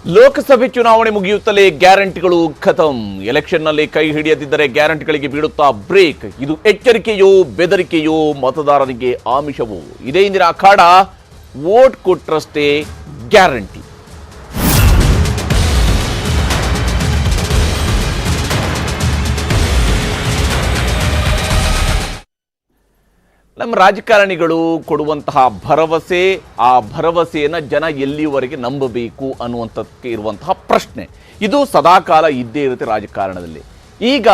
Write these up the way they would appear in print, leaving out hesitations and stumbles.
ಲೋಕಸಭೆ ಚುನಾವಣೆ ಮುಗಿಯುತ್ತಲೇ ಗ್ಯಾರಂಟಿಗಳು ಖತಂ. ಎಲೆಕ್ಷನ್ನಲ್ಲಿ ಕೈ ಹಿಡಿಯದಿದ್ದರೆ ಗ್ಯಾರಂಟಿಗಳಿಗೆ ಬೀಳುತ್ತಾ ಬ್ರೇಕ್. ಇದು ಎಚ್ಚರಿಕೆಯೋ ಬೆದರಿಕೆಯೋ ಮತದಾರರಿಗೆ ಆಮಿಷವೋ? ಇದೇ ಇಂದಿನ ಅಖಾಡ. Vote ಕೊಟ್ರಷ್ಟೇ guarantee. ನಮ್ಮ ರಾಜಕಾರಣಿಗಳು ಕೊಡುವಂತಹ ಭರವಸೆ, ಆ ಭರವಸೆಯನ್ನು ಜನ ಎಲ್ಲಿವರೆಗೆ ನಂಬಬೇಕು ಅನ್ನುವಂಥದ್ದಕ್ಕೆ ಇರುವಂತಹ ಪ್ರಶ್ನೆ ಇದು ಸದಾಕಾಲ ಇದ್ದೇ ಇರುತ್ತೆ ರಾಜಕಾರಣದಲ್ಲಿ. ಈಗ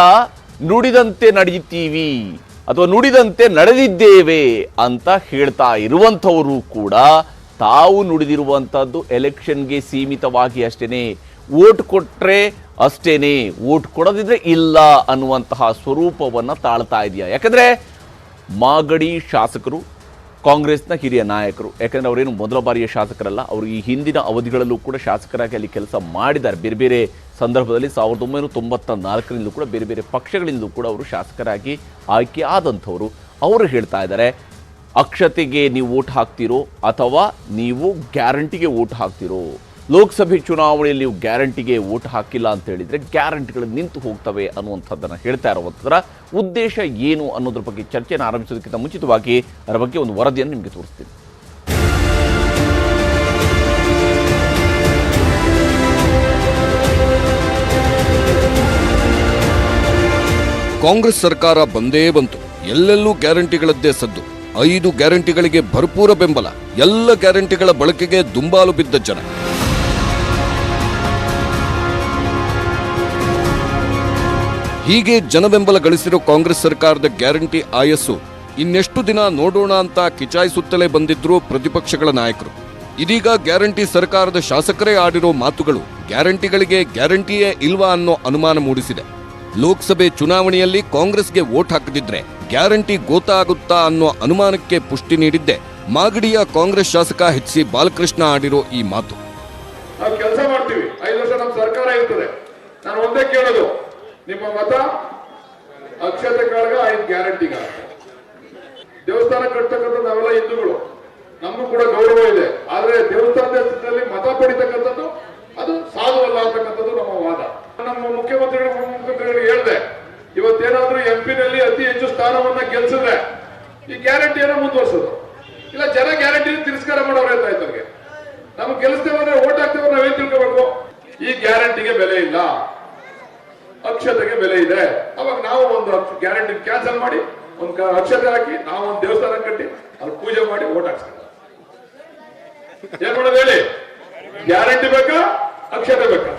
ನುಡಿದಂತೆ ನಡೆಯುತ್ತೀವಿ ಅಥವಾ ನುಡಿದಂತೆ ನಡೆದಿದ್ದೇವೆ ಅಂತ ಹೇಳ್ತಾ ಇರುವಂಥವರು ಕೂಡ ತಾವು ನುಡಿದಿರುವಂಥದ್ದು ಎಲೆಕ್ಷನ್ಗೆ ಸೀಮಿತವಾಗಿ ಅಷ್ಟೇನೆ, ವೋಟ್ ಕೊಟ್ಟರೆ ಅಷ್ಟೇನೆ, ವೋಟ್ ಕೊಡದಿದ್ರೆ ಇಲ್ಲ ಅನ್ನುವಂತಹ ಸ್ವರೂಪವನ್ನು ತಾಳ್ತಾ ಇದೆಯಾ? ಯಾಕಂದರೆ ಮಾಗಡಿ ಶಾಸಕರು ಕಾಂಗ್ರೆಸ್ನ ಹಿರಿಯ ನಾಯಕರು, ಯಾಕಂದರೆ ಅವರೇನು ಮೊದಲ ಬಾರಿಯ ಶಾಸಕರಲ್ಲ, ಅವರು ಈ ಹಿಂದಿನ ಅವಧಿಗಳಲ್ಲೂ ಕೂಡ ಶಾಸಕರಾಗಿ ಅಲ್ಲಿ ಕೆಲಸ ಮಾಡಿದ್ದಾರೆ. ಬೇರೆ ಬೇರೆ ಸಂದರ್ಭದಲ್ಲಿ 1994ರಿಂದಲೂ ಕೂಡ ಬೇರೆ ಬೇರೆ ಪಕ್ಷಗಳಿಂದಲೂ ಕೂಡ ಅವರು ಶಾಸಕರಾಗಿ ಆಯ್ಕೆ ಆದಂಥವರು. ಅವರು ಹೇಳ್ತಾ ಇದ್ದಾರೆ, ಅಕ್ಷತೆಗೆ ನೀವು ವೋಟ್ ಹಾಕ್ತಿರೋ ಅಥವಾ ನೀವು ಗ್ಯಾರಂಟಿಗೆ ವೋಟ್ ಹಾಕ್ತಿರೋ? ಲೋಕಸಭೆ ಚುನಾವಣೆಯಲ್ಲಿ ನೀವು ಗ್ಯಾರಂಟಿಗೆ ವೋಟ್ ಹಾಕಿಲ್ಲ ಅಂತ ಹೇಳಿದರೆ ಗ್ಯಾರಂಟಿಗಳು ನಿಂತು ಹೋಗ್ತವೆ ಅನ್ನುವಂಥದ್ದನ್ನು ಹೇಳ್ತಾ ಇರುವಂಥದ್ರ ಉದ್ದೇಶ ಏನು ಅನ್ನೋದ್ರ ಬಗ್ಗೆ ಚರ್ಚೆಯನ್ನು ಆರಂಭಿಸೋದಕ್ಕಿಂತ ಮುಂಚಿತವಾಗಿ ಅದರ ಬಗ್ಗೆ ಒಂದು ವರದಿಯನ್ನು ನಿಮಗೆ ತೋರಿಸ್ತೀನಿ. ಕಾಂಗ್ರೆಸ್ ಸರ್ಕಾರ ಬಂದೇ ಬಂತು. ಎಲ್ಲೆಲ್ಲೂ ಗ್ಯಾರಂಟಿಗಳದ್ದೇ ಸದ್ದು. 5 ಗ್ಯಾರಂಟಿಗಳಿಗೆ ಭರ್ಪೂರ ಬೆಂಬಲ. ಎಲ್ಲ ಗ್ಯಾರಂಟಿಗಳ ಬಳಕೆಗೆ ದುಂಬಾಲು ಬಿದ್ದ ಜನ. ಹೀಗೆ ಜನಬೆಂಬಲ ಗಳಿಸಿರೋ ಕಾಂಗ್ರೆಸ್ ಸರ್ಕಾರದ ಗ್ಯಾರಂಟಿ ಆಯಸ್ಸು ಇನ್ನೆಷ್ಟು ದಿನ ನೋಡೋಣ ಅಂತ ಕಿಚಾಯಿಸುತ್ತಲೇ ಬಂದಿದ್ರು ಪ್ರತಿಪಕ್ಷಗಳ ನಾಯಕರು. ಇದೀಗ ಗ್ಯಾರಂಟಿ ಸರ್ಕಾರದ ಶಾಸಕರೇ ಆಡಿರೋ ಮಾತುಗಳು ಗ್ಯಾರಂಟಿಗಳಿಗೆ ಗ್ಯಾರಂಟಿಯೇ ಇಲ್ವಾ ಅನ್ನೋ ಅನುಮಾನ ಮೂಡಿಸಿದೆ. ಲೋಕಸಭೆ ಚುನಾವಣೆಯಲ್ಲಿ ಕಾಂಗ್ರೆಸ್ಗೆ ವೋಟ್ ಹಾಕದಿದ್ರೆ ಗ್ಯಾರಂಟಿ ಗೊತ್ತಾಗುತ್ತಾ ಅನ್ನೋ ಅನುಮಾನಕ್ಕೆ ಪುಷ್ಟಿ ನೀಡಿದ್ದೆ ಮಾಗಡಿಯ ಕಾಂಗ್ರೆಸ್ ಶಾಸಕ ಎಚ್.ಸಿ. ಬಾಲಕೃಷ್ಣ ಆಡಿರೋ ಈ ಮಾತು. ನಾವು ಕೆಲಸ ಮಾಡ್ತೀವಿ, 5 ವರ್ಷ ನಮ್ಮ ಸರ್ಕಾರ ಇರ್ತದೆ. ನಾನು ಒಂದೇ ಕೇಳೋದು, ನಿಮ್ಮ ಮತ ಅಕ್ಷತೆ ಕಾಳಗ 5 ಗ್ಯಾರಂಟಿಗ. ದೇವಸ್ಥಾನ ಕಟ್ತಕ್ಕಂಥ ನಾವೆಲ್ಲ ಹಿಂದೂಗಳು, ನಮಗೂ ಕೂಡ ಗೌರವ ಇದೆ. ಆದ್ರೆ ದೇವಸ್ಥಾನದಲ್ಲಿ ಮತ ಪಡಿತಕ್ಕಂಥದ್ದು ಅದು ಸಾಧುವಲ್ಲ ಅಂತಕ್ಕಂಥದ್ದು ನಮ್ಮ ವಾದ. ನಮ್ಮ ಮುಖ್ಯಮಂತ್ರಿಗಳು ಹೇಳಿದೆ, ಇವತ್ತೇನಾದ್ರೂ MP-ನಲ್ಲಿ ಅತಿ ಹೆಚ್ಚು ಸ್ಥಾನವನ್ನ ಗೆಲ್ಸಿದ್ರೆ ಈ ಗ್ಯಾರಂಟಿಯನ್ನ ಮುಂದುವರ್ಸೋದು, ಇಲ್ಲ ಜನ ಗ್ಯಾರಂಟಿ ತಿರಸ್ಕಾರ ಮಾಡೋರು ಅಂತ ಆಯ್ತವ್ರಿಗೆ. ನಮ್ಗೆ ಗೆಲ್ಲಿಸ್ತೇವೆ ಅಂದ್ರೆ ಓಟ್ ಹಾಕ್ತೇವೆ, ನಾವೇನ್ ತಿಳ್ಕೋಬೇಕು? ಈ ಗ್ಯಾರಂಟಿಗೆ ಬೆಲೆ ಇಲ್ಲ, ಅಕ್ಷತೆಗೆ ಬೆಲೆ ಇದೆ. ಅವಾಗ ನಾವು ಒಂದು ಗ್ಯಾರಂಟಿ ಕ್ಯಾನ್ಸಲ್ ಮಾಡಿ ಒಂದು ಅಕ್ಷತೆ ಹಾಕಿ ನಾವು ಒಂದು ದೇವಸ್ಥಾನ ಕಟ್ಟಿ ಅಲ್ಲಿ ಪೂಜೆ ಮಾಡಿ ಓಟ್ ಹಾಕ್ಸ್ತೀವಿ. ಏನ್ ಮಾಡೋದು ಹೇಳಿ? ಗ್ಯಾರಂಟಿ ಬೇಕಾ ಅಕ್ಷತೆ ಬೇಕಾ?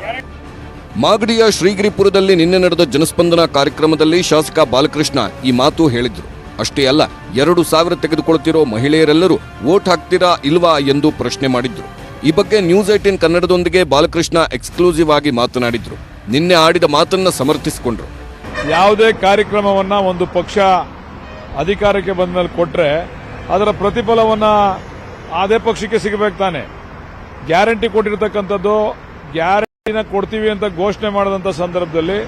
ಮಾಗಡಿಯ ಶ್ರೀಗಿರಿಪುರದಲ್ಲಿ ನಿನ್ನೆ ನಡೆದ ಜನಸ್ಪಂದನ ಕಾರ್ಯಕ್ರಮದಲ್ಲಿ ಶಾಸಕ ಬಾಲಕೃಷ್ಣ ಈ ಮಾತು ಹೇಳಿದ್ರು. ಅಷ್ಟೇ ಅಲ್ಲ, 2,000 ತೆಗೆದುಕೊಳ್ತಿರೋ ಮಹಿಳೆಯರೆಲ್ಲರೂ ವೋಟ್ ಹಾಕ್ತೀರಾ ಇಲ್ವಾ ಎಂದು ಪ್ರಶ್ನೆ ಮಾಡಿದ್ರು. ಈ ಬಗ್ಗೆ ನ್ಯೂಸ್ 18 ಕನ್ನಡದೊಂದಿಗೆ ಬಾಲಕೃಷ್ಣ ಎಕ್ಸ್ಕ್ಲೂಸಿವ್ ಆಗಿ ಮಾತನಾಡಿದ್ರು. ನಿನ್ನೆ ಆಡಿದ ಮಾತನ್ನ ಸಮರ್ಥಿಸಿಕೊಂಡ್ರು. ಯಾವುದೇ ಕಾರ್ಯಕ್ರಮವನ್ನ ಒಂದು ಪಕ್ಷ ಅಧಿಕಾರಕ್ಕೆ ಬಂದ ಮೇಲೆ ಕೊಟ್ರೆ ಅದರ ಪ್ರತಿಫಲವನ್ನ ಅದೇ ಪಕ್ಷಕ್ಕೆ ಸಿಗಬೇಕು ತಾನೆ. ಗ್ಯಾರಂಟಿ ಕೊಟ್ಟಿರ್ತಕ್ಕಂಥದ್ದು, ಗ್ಯಾರಂಟಿನ ಕೊಡ್ತೀವಿ ಅಂತ ಘೋಷಣೆ ಮಾಡಿದಂಥ ಸಂದರ್ಭದಲ್ಲಿ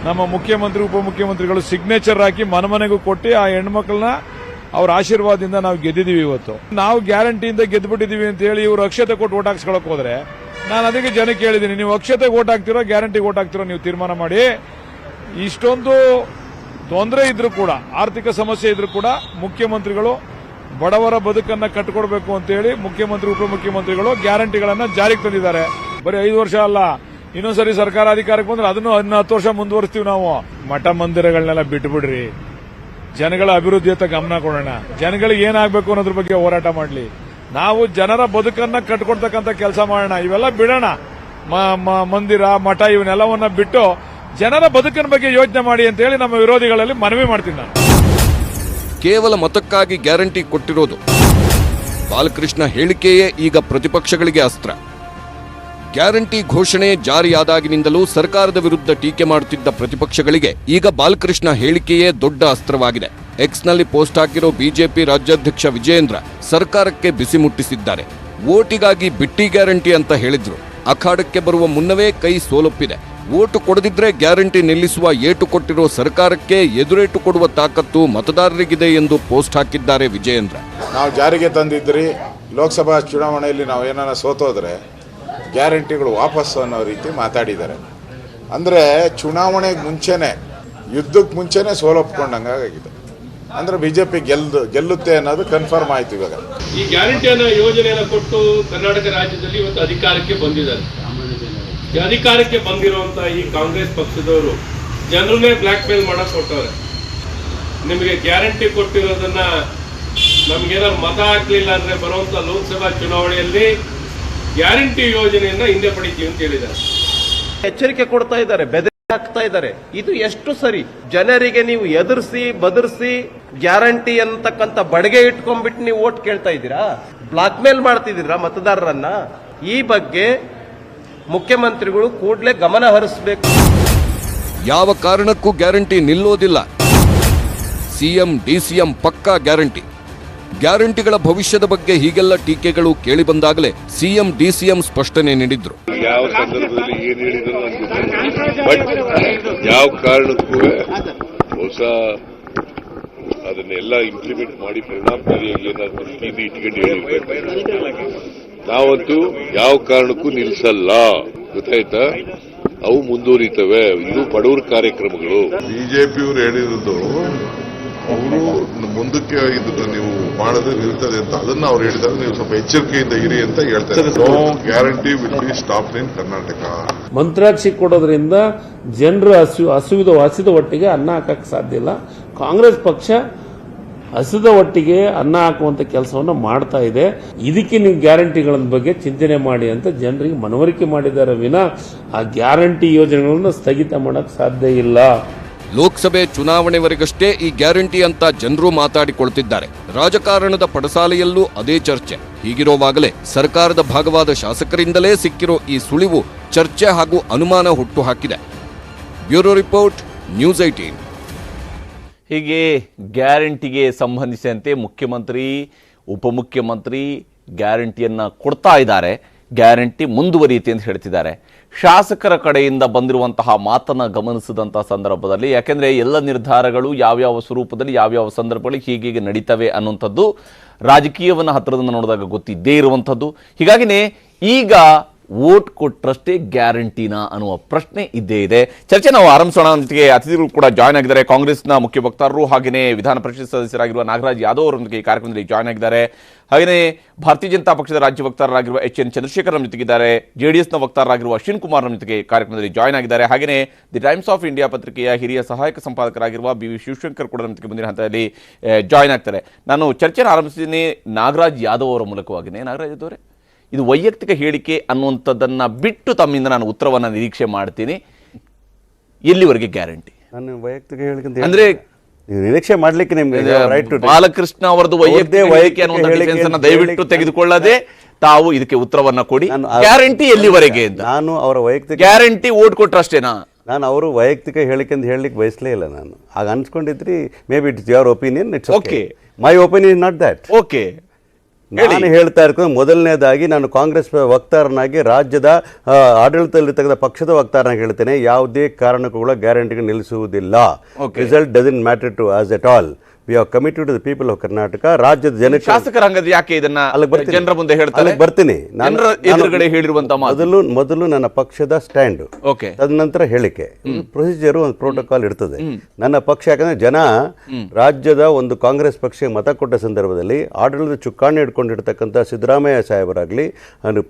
ನಮ್ಮ ಮುಖ್ಯಮಂತ್ರಿ ಉಪಮುಖ್ಯಮಂತ್ರಿಗಳು ಸಿಗ್ನೇಚರ್ ಹಾಕಿ ಮನೆಗೂ ಕೊಟ್ಟು ಆ ಹೆಣ್ಮಕ್ಳನ್ನ ಅವ್ರ ಆಶೀರ್ವಾದದಿಂದ ನಾವು ಗೆದ್ದಿದ್ದೀವಿ. ಇವತ್ತು ನಾವು ಗ್ಯಾರಂಟಿಯಿಂದ ಗೆದ್ದುಬಿಟ್ಟಿದ್ದೀವಿ ಅಂತ ಹೇಳಿ ಇವರು ಅಕ್ಷತೆ ಕೊಟ್ಟು ಓಟ್ ಹಾಕ್ಸ್ಕೊಳಕ್ ಹೋದ್ರೆ ನಾನು ಅದಕ್ಕೆ ಜನಕ್ಕೆ ಹೇಳಿದ್ದೀನಿ, ನೀವು ಅಕ್ಷತೆಗೆ ಓಟ್ ಹಾಕ್ತಿರೋ ಗ್ಯಾರಂಟಿಗೆ ಓಟ್ ಹಾಕ್ತಿರೋ ನೀವು ತೀರ್ಮಾನ ಮಾಡಿ. ಇಷ್ಟೊಂದು ತೊಂದರೆ ಇದ್ರೂ ಕೂಡ, ಆರ್ಥಿಕ ಸಮಸ್ಯೆ ಇದ್ರೂ ಕೂಡ ಮುಖ್ಯಮಂತ್ರಿಗಳು ಬಡವರ ಬದುಕನ್ನ ಕಟ್ಟಿಕೊಡ್ಬೇಕು ಅಂತೇಳಿ ಮುಖ್ಯಮಂತ್ರಿ ಉಪಮುಖ್ಯಮಂತ್ರಿಗಳು ಗ್ಯಾರಂಟಿಗಳನ್ನ ಜಾರಿಗೆ ತಂದಿದ್ದಾರೆ. ಬರೀ 5 ವರ್ಷ ಅಲ್ಲ, ಇನ್ನೊಂದ್ಸರಿ ಸರ್ಕಾರ ಅಧಿಕಾರಕ್ಕೆ ಬಂದ್ರೆ ಅದನ್ನು 10 ವರ್ಷ ಮುಂದುವರಿಸ್ತೀವಿ ನಾವು. ಮಠ ಮಂದಿರಗಳನ್ನೆಲ್ಲ ಬಿಟ್ಬಿಡ್ರಿ, ಜನಗಳ ಅಭಿವೃದ್ಧಿಯತ್ತ ಗಮನ ಕೊಡೋಣ. ಜನಗಳಿಗೆ ಏನಾಗಬೇಕು ಅನ್ನೋದ್ರ ಬಗ್ಗೆ ಹೋರಾಟ ಮಾಡಲಿ. ನಾವು ಜನರ ಬದುಕನ್ನ ಕಟ್ಕೊಡ್ತಕ್ಕಂಥ ಕೆಲಸ ಮಾಡೋಣ. ಇವೆಲ್ಲ ಬಿಡೋಣ, ಮಂದಿರ ಮಠ ಇವನ್ನೆಲ್ಲವನ್ನ ಬಿಟ್ಟು ಜನರ ಬದುಕಿನ ಬಗ್ಗೆ ಯೋಚನೆ ಮಾಡಿ ಅಂತ ಹೇಳಿ ನಮ್ಮ ವಿರೋಧಿಗಳಲ್ಲಿ ಮನವಿ ಮಾಡ್ತೀನಿ ನಾನು. ಕೇವಲ ಮತಕ್ಕಾಗಿ ಗ್ಯಾರಂಟಿ ಕೊಟ್ಟಿರೋದು. ಬಾಲಕೃಷ್ಣ ಹೇಳಿಕೆಯೇ ಈಗ ಪ್ರತಿಪಕ್ಷಗಳಿಗೆ ಅಸ್ತ್ರ. ಗ್ಯಾರಂಟಿ ಘೋಷಣೆ ಜಾರಿಯಾದಾಗಿನಿಂದಲೂ ಸರ್ಕಾರದ ವಿರುದ್ಧ ಟೀಕೆ ಮಾಡುತ್ತಿದ್ದ ಪ್ರತಿಪಕ್ಷಗಳಿಗೆ ಈಗ ಬಾಲಕೃಷ್ಣ ಹೇಳಿಕೆಯೇ ದೊಡ್ಡ ಅಸ್ತ್ರವಾಗಿದೆ. ಎಕ್ಸ್ನಲ್ಲಿ ಪೋಸ್ಟ್ ಹಾಕಿರೋ ಬಿಜೆಪಿ ರಾಜ್ಯಾಧ್ಯಕ್ಷ ವಿಜಯೇಂದ್ರ ಸರ್ಕಾರಕ್ಕೆ ಬಿಸಿ ಮುಟ್ಟಿಸಿದ್ದಾರೆ. ವೋಟಿಗಾಗಿ ಬಿಟ್ಟಿ ಗ್ಯಾರಂಟಿ ಅಂತ ಹೇಳಿದ್ರು. ಅಖಾಡಕ್ಕೆ ಬರುವ ಮುನ್ನವೇ ಕೈ ಸೋಲೊಪ್ಪಿದೆ. ವೋಟು ಕೊಡದಿದ್ರೆ ಗ್ಯಾರಂಟಿ ನಿಲ್ಲಿಸುವ ಏಟು ಕೊಟ್ಟಿರೋ ಸರ್ಕಾರಕ್ಕೆ ಎದುರೇಟು ಕೊಡುವ ತಾಕತ್ತು ಮತದಾರರಿಗಿದೆ ಎಂದು ಪೋಸ್ಟ್ ಹಾಕಿದ್ದಾರೆ ವಿಜಯೇಂದ್ರ. ನಾವು ಜಾರಿಗೆ ತಂದಿದ್ರಿ ಲೋಕಸಭಾ ಚುನಾವಣೆಯಲ್ಲಿ ನಾವು ಏನಾರ ಸೋತೋದ್ರೆ ಗ್ಯಾರಂಟಿಗಳು ವಾಪಸ್ಸು ಅನ್ನೋ ರೀತಿ ಮಾತಾಡಿದ್ದಾರೆ. ಅಂದರೆ ಚುನಾವಣೆಗೆ ಮುಂಚೆನೇ, ಯುದ್ಧಕ್ಕೆ ಮುಂಚೆನೇ ಸೋಲೊಪ್ಕೊಂಡಂಗಾಗಿದೆ. ಅಂದರೆ BJP ಗೆಲ್ಲುತ್ತೆ ಅನ್ನೋದು ಕನ್ಫರ್ಮ್ ಆಯಿತು. ಇವಾಗ ಈ ಗ್ಯಾರಂಟಿಯನ್ನು ಯೋಜನೆಯನ್ನು ಕೊಟ್ಟು ಕರ್ನಾಟಕ ರಾಜ್ಯದಲ್ಲಿ ಇವತ್ತು ಅಧಿಕಾರಕ್ಕೆ ಬಂದಿದ್ದಾರೆ. ಈ ಅಧಿಕಾರಕ್ಕೆ ಬಂದಿರುವಂಥ ಈ ಕಾಂಗ್ರೆಸ್ ಪಕ್ಷದವರು ಜನರನ್ನೇ ಬ್ಲ್ಯಾಕ್ ಮೇಲ್ ಮಾಡಕ್ಕೆ ಕೊಟ್ಟವ್ರೆ. ನಿಮಗೆ ಗ್ಯಾರಂಟಿ ಕೊಟ್ಟಿರೋದನ್ನ ನಮಗೇನಾದ್ರು ಮತ ಹಾಕಲಿಲ್ಲ ಅಂದರೆ ಬರುವಂಥ ಲೋಕಸಭಾ ಚುನಾವಣೆಯಲ್ಲಿ ಗ್ಯಾರಂಟಿ ಯೋಜನೆಯನ್ನ ಹಿಂದೆ ಪಡಿತೀವಿ ಅಂತ ಹೇಳಿದ್ದಾರೆ. ಎಚ್ಚರಿಕೆ ಕೊಡ್ತಾ ಇದ್ದಾರೆ, ಬೆದರಿಕೆ ಹಾಕ್ತಾ ಇದ್ದಾರೆ. ಇದು ಎಷ್ಟು ಸರಿ? ಜನರಿಗೆ ನೀವು ಎದುರಿಸಿ ಬದರಿಸಿ ಗ್ಯಾರಂಟಿ ಅಂತಕ್ಕಂಥ ಬಡಿಗೆ ಇಟ್ಕೊಂಡ್ಬಿಟ್ಟು ನೀವು ಓಟ್ ಕೇಳ್ತಾ ಇದ್ದೀರಾ? ಬ್ಲಾಕ್ ಮೇಲ್ ಮಾಡ್ತಿದ್ದೀರಾ ಮತದಾರರನ್ನ? ಈ ಬಗ್ಗೆ ಮುಖ್ಯಮಂತ್ರಿಗಳು ಕೂಡಲೇ ಗಮನ ಹರಿಸಬೇಕು. ಯಾವ ಕಾರಣಕ್ಕೂ ಗ್ಯಾರಂಟಿ ನಿಲ್ಲೋದಿಲ್ಲ. ಸಿಎಂ DCM ಪಕ್ಕಾ ಗ್ಯಾರಂಟಿ. ಗ್ಯಾರಂಟಿಗಳ ಭವಿಷ್ಯದ ಬಗ್ಗೆ ಹೀಗೆಲ್ಲ ಟೀಕೆಗಳು ಕೇಳಿ ಬಂದಾಗಲೇ ಸಿಎಂ DCM ಸ್ಪಷ್ಟನೆ ನೀಡಿದ್ರು. ಯಾವ ಸಂದರ್ಭದಲ್ಲಿ ಏನ್ ಹೇಳಿದ್ರು ಬಟ್ ಯಾವ ಕಾರಣಕ್ಕೂ ಹೊಸ ಅದನ್ನೆಲ್ಲ ಇಂಪ್ಲಿಮೆಂಟ್ ಮಾಡಿ ಪರಿಣಾಮಕಾರಿಯಾಗಿ ಏನಾದ್ರು ಸ್ಕೀಮ್ ಇಟ್ಕೊಂಡು ಹೇಳಿರ್ಬೇಕು. ನಾವಂತೂ ಯಾವ ಕಾರಣಕ್ಕೂ ನಿಲ್ಸಲ್ಲ, ಗೊತ್ತಾಯ್ತಾ? ಅವು ಮುಂದುವರಿತವೆ. ಇದು ಬಡವರ ಕಾರ್ಯಕ್ರಮಗಳು. ಬಿಜೆಪಿಯವರು ಹೇಳಿರೋದು ಅವರು ಮುಂದಕ್ಕೆ ಇದನ್ನ ನೀವು ಮಾಡಿದ್ರೆ ನಿಲ್ತದೆ ಅಂತ, ಅದನ್ನ ಅವ್ರು ಹೇಳಿದಾಗ ನೀವು ಸ್ವಲ್ಪ ಎಚ್ಚರಿಕೆಯಿಂದ ಇರಿ ಅಂತ ಹೇಳ್ತಾರೆ. No guarantee will be stop in Karnataka. ಮಂತ್ರಾಕ್ಷಿ ಕೊಡೋದ್ರಿಂದ ಜನರು ಹಸಿದ ಒಟ್ಟಿಗೆ ಅನ್ನ ಹಾಕಕ್ಕೆ ಸಾಧ್ಯ ಇಲ್ಲ. ಕಾಂಗ್ರೆಸ್ ಪಕ್ಷ ಹಸಿದ ಒಟ್ಟಿಗೆ ಅನ್ನ ಹಾಕುವಂತ ಕೆಲಸವನ್ನು ಮಾಡ್ತಾ ಇದೆ. ಇದಕ್ಕೆ ನೀವು ಗ್ಯಾರಂಟಿಗಳ ಬಗ್ಗೆ ಚಿಂತನೆ ಮಾಡಿ ಅಂತ ಜನರಿಗೆ ಮನವರಿಕೆ ಮಾಡಿದ್ದಾರೆ ವಿನ ಆ ಗ್ಯಾರಂಟಿ ಯೋಜನೆಗಳನ್ನು ಸ್ಥಗಿತ ಮಾಡಕ್ ಸಾಧ್ಯ ಇಲ್ಲ. ಲೋಕಸಭೆ ಚುನಾವಣೆವರೆಗಷ್ಟೇ ಈ ಗ್ಯಾರಂಟಿ ಅಂತ ಜನರು ಮಾತಾಡಿಕೊಳ್ತಿದ್ದಾರೆ. ರಾಜಕಾರಣದ ಪಡಸಾಲೆಯಲ್ಲೂ ಅದೇ ಚರ್ಚೆ. ಹೀಗಿರುವಾಗಲೇ ಸರ್ಕಾರದ ಭಾಗವಾದ ಶಾಸಕರಿಂದಲೇ ಸಿಕ್ಕಿರೋ ಈ ಸುಳಿವು ಚರ್ಚೆ ಹಾಗೂ ಅನುಮಾನ ಹುಟ್ಟು ಹಾಕಿದೆ. Bureau report, news 18. ಹೀಗೆ ಗ್ಯಾರಂಟಿಗೆ ಸಂಬಂಧಿಸಿದಂತೆ ಮುಖ್ಯಮಂತ್ರಿ, ಉಪಮುಖ್ಯಮಂತ್ರಿ ಗ್ಯಾರಂಟಿಯನ್ನು ಕೊಡ್ತಾ ಇದ್ದಾರೆ. ಗ್ಯಾರಂಟಿ ಮುಂದುವರಿಯುತ್ತೆ ಅಂತ ಹೇಳ್ತಿದ್ದಾರೆ. ಶಾಸಕರ ಕಡೆಯಿಂದ ಬಂದಿರುವಂತಹ ಮಾತನ್ನು ಗಮನಿಸಿದಂಥ ಸಂದರ್ಭದಲ್ಲಿ, ಯಾಕೆಂದರೆ ಎಲ್ಲ ನಿರ್ಧಾರಗಳು ಯಾವ್ಯಾವ ಸ್ವರೂಪದಲ್ಲಿ ಯಾವ್ಯಾವ ಸಂದರ್ಭಗಳಲ್ಲಿ ಹೀಗೆ ನಡೀತವೆ ಅನ್ನುವಂಥದ್ದು ರಾಜಕೀಯವನ್ನು ಹತ್ತಿರದಿಂದ ನೋಡಿದಾಗ ಗೊತ್ತಿದ್ದೇ ಇರುವಂಥದ್ದು. ಹೀಗಾಗಿನೇ ಈಗ ವೋಟ್ ಕೊಟ್ಟರಷ್ಟೇ ಗ್ಯಾರಂಟಿನ ಅನ್ನುವ ಪ್ರಶ್ನೆ ಇದ್ದೇ ಇದೆ. ಚರ್ಚೆ ನಾವು ಆರಂಭಿಸೋಣ. ಜೊತೆಗೆ ಅತಿಥಿಗಳು ಕೂಡ ಜಾಯ್ನ್ ಆಗಿದ್ದಾರೆ. ಕಾಂಗ್ರೆಸ್ನ ಮುಖ್ಯ ವಕ್ತಾರರು ಹಾಗೆಯೇ ವಿಧಾನ ಪರಿಷತ್ ಸದಸ್ಯರಾಗಿರುವ ನಾಗರಾಜ್ ಯಾದವ್ ಅವರೊಂದಿಗೆ ಈ ಕಾರ್ಯಕ್ರಮದಲ್ಲಿ ಜಾಯ್ನ್ ಆಗಿದ್ದಾರೆ. ಹಾಗೆಯೇ ಭಾರತೀಯ ಜನತಾ ಪಕ್ಷದ ರಾಜ್ಯ ವಕ್ತಾರರಾಗಿರುವ HN ಚಂದ್ರಶೇಖರ್ ನಮ್ಮ ಜೊತೆಗಿದ್ದಾರೆ. JDSನ ವಕ್ತಾರರಾಗಿರುವ ಅಶ್ವಿನ್ ಕುಮಾರ್ ನಮ್ಮ ಜೊತೆಗೆ ಕಾರ್ಯಕ್ರಮದಲ್ಲಿ ಜಾಯ್ನ್ ಆಗಿದ್ದಾರೆ. ಹಾಗೆಯೇ ದಿ ಟೈಮ್ಸ್ ಆಫ್ ಇಂಡಿಯಾ ಪತ್ರಿಕೆಯ ಹಿರಿಯ ಸಹಾಯಕ ಸಂಪಾದಕರಾಗಿರುವ BV ಶಿವಶಂಕರ್ ಕೂಡ ನಮ್ಮ ಜೊತೆಗೆ ಮುಂದಿನ ಹಂತದಲ್ಲಿ ಜಾಯ್ನ್ ಆಗ್ತಾರೆ. ನಾನು ಚರ್ಚೆಯನ್ನು ಆರಂಭಿಸಿದ್ದೀನಿ ನಾಗರಾಜ್ ಯಾದವ್ ಅವರ ಮೂಲಕವಾಗಿಯೇ. ನಾಗರಾಜ್ ಯಾದವ್ ಅವರೇ, ಇದು ವೈಯಕ್ತಿಕ ಹೇಳಿಕೆ ಅನ್ನುವಂಥದ್ದನ್ನು ಬಿಟ್ಟು ತಮ್ಮಿಂದ ನಾನು ಉತ್ತರವನ್ನು ನಿರೀಕ್ಷೆ ಮಾಡ್ತೀನಿ. ಎಲ್ಲಿವರೆಗೆ ಗ್ಯಾರಂಟಿ? ನಾನು ವೈಯಕ್ತಿಕ ಹೇಳಿಕೆ ಅಂದ್ರೆ ನಿರೀಕ್ಷೆ ಮಾಡ್ಲಿಕ್ಕೆ ನಿಮ್ಗೆ ರೈಟ್ ಟು ಬಾಲಕೃಷ್ಣ ಅವರದ್ದು ವೈಯಕ್ತಿಕ ಹೇಳಿಕೆ ಅನ್ನುವಂಥ ಡಿಫೆನ್ಸ್ ಅನ್ನು ದಯವಿಟ್ಟು ತೆಗೆದುಕೊಳ್ಳದೆ ತಾವು ಇದಕ್ಕೆ ಉತ್ತರವನ್ನ ಕೊಡಿ. ಗ್ಯಾರಂಟಿ ಎಲ್ಲಿವರೆಗೆ ಅಂತ. ನಾನು ಅವರ ವೈಯಕ್ತಿಕ ಗ್ಯಾರಂಟಿ ಓಟ್ ಕೊಟ್ರಷ್ಟೇನಾ? ನಾನು ಅವರು ವೈಯಕ್ತಿಕ ಹೇಳಿಕೆ ಅಂತ ಹೇಳಲಿಕ್ಕೆ ಬಯಸಲೇ ಇಲ್ಲ. ನಾನು ಆಗ ಅನ್ಸ್ಕೊಂಡಿದ್ರಿ maybe it's your opinion, it's okay. My opinion is not that. Okay, ನಾನು ಹೇಳ್ತಾ ಇರ್ಕೊಂಡು ಮೊದಲನೇದಾಗಿ ನಾನು ಕಾಂಗ್ರೆಸ್ ವಕ್ತಾರನಾಗಿ ರಾಜ್ಯದ ಆಡಳಿತದಲ್ಲಿರ್ತಕ್ಕಂಥ ಪಕ್ಷದ ವಕ್ತಾರನಾಗಿ ಹೇಳ್ತೇನೆ, ಯಾವುದೇ ಕಾರಣಕ್ಕೂ ಕೂಡ ಗ್ಯಾರಂಟಿಗೆ ನಿಲ್ಲಿಸುವುದಿಲ್ಲ. Result doesn't matter to us at all. We are committed to the people of Karnataka. ರಾಜ್ಯದ ಜನಕ್ಕೆ ಶಾಸಕರ ಹಂಗದ ಯಾಕೆ ಇದನ್ನ ಜನರ ಮುಂದೆ ಹೇಳ್ತಾರೆ? ಬರ್ತೀನಿ. ಎದುರುಗಡೆ ಹೇಳಿರುವಂತ ಮೊದಲು ನನ್ನ ಪಕ್ಷದ ಸ್ಟ್ಯಾಂಡ್, ತದನಂತರ ಹೇಳಿಕೆ. ಪ್ರೊಸೀಜರ್ ಒಂದು ಪ್ರೋಟೋಕಾಲ್ ಇರ್ತದೆ. ನನ್ನ ಪಕ್ಷ ಯಾಕಂದ್ರೆ ಜನ ರಾಜ್ಯದ ಒಂದು ಕಾಂಗ್ರೆಸ್ ಪಕ್ಷಕ್ಕೆ ಮತ ಕೊಟ್ಟ ಸಂದರ್ಭದಲ್ಲಿ ಆಡಳಿತ ಚುಕ್ಕಾಣಿ ಹಿಡ್ಕೊಂಡಿರ್ತಕ್ಕಂಥ ಸಿದ್ದರಾಮಯ್ಯ ಸಾಹೇಬರಾಗಲಿ,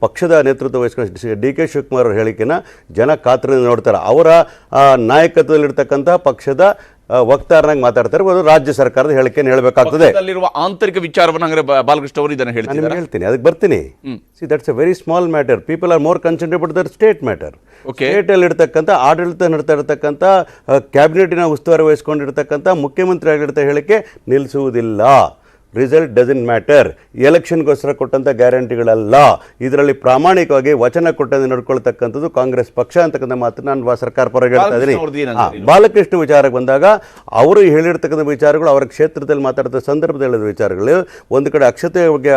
ಪಕ್ಷದ ನೇತೃತ್ವ ವಹಿಸ್ಕೊಂಡು DK ಶಿವಕುಮಾರ್ ಅವರ ಹೇಳಿಕೆನ ಜನ ಕಾತರದಿಂದ ನೋಡ್ತಾರೆ. ಅವರ ನಾಯಕತ್ವದಲ್ಲಿರ್ತಕ್ಕಂಥ ಪಕ್ಷದ ವಕ್ತಾರನಾಗಿ ಮಾತಾಡ್ತಾರೆ. ರಾಜ್ಯ ಸರ್ಕಾರದ ಹೇಳಿಕೆಯನ್ನು ಹೇಳಬೇಕಾಗ್ತದೆ. ಆಂತರಿಕ ವಿಚಾರವನ್ನು ಬಾಲಕೃಷ್ಣ ಅವರು ಇದನ್ನು ಹೇಳ್ತೀನಿ, ಅದಕ್ಕೆ ಬರ್ತೀನಿ. See that's a very small matter. People are more concentrate about their state matter. State ಅಲ್ಲಿ ಇರ್ತಕ್ಕಂಥ ಆಡಳಿತ ನಡೆಸ್ತಾ ಇರತಕ್ಕಂಥ ಕ್ಯಾಬಿನೆಟಿನ ಉಸ್ತುವಾರಿ ವಹಿಸಿಕೊಂಡಿರ್ತಕ್ಕಂಥ ಮುಖ್ಯಮಂತ್ರಿ ಆಗಿರ್ತ ಹೇಳಿಕೆ ನಿಲ್ಲಿಸುವುದಿಲ್ಲ. Result doesn't matter. ಎಲೆಕ್ಷನ್ಗೋಸ್ಕರ ಕೊಟ್ಟಂಥ ಗ್ಯಾರಂಟಿಗಳಲ್ಲ. ಇದರಲ್ಲಿ ಪ್ರಾಮಾಣಿಕವಾಗಿ ವಚನ ಕೊಟ್ಟಂತೆ ನಡ್ಕೊಳ್ತಕ್ಕಂಥದ್ದು ಕಾಂಗ್ರೆಸ್ ಪಕ್ಷ ಅಂತಕ್ಕಂಥ ಮಾತನ್ನು ನಾನು ಸರ್ಕಾರ ಪರವಾಗಿ ಹೇಳ್ತಾ ಇದ್ದೀನಿ. ಬಾಲಕೃಷ್ಣ ವಿಚಾರಕ್ಕೆ ಬಂದಾಗ ಅವರು ಹೇಳಿರ್ತಕ್ಕಂಥ ವಿಚಾರಗಳು, ಅವರ ಕ್ಷೇತ್ರದಲ್ಲಿ ಮಾತಾಡ್ತಾ ಸಂದರ್ಭದಲ್ಲಿ ಹೇಳಿದ ವಿಚಾರಗಳು, ಒಂದು ಕಡೆ ಅಕ್ಷತೆ ಬಗ್ಗೆ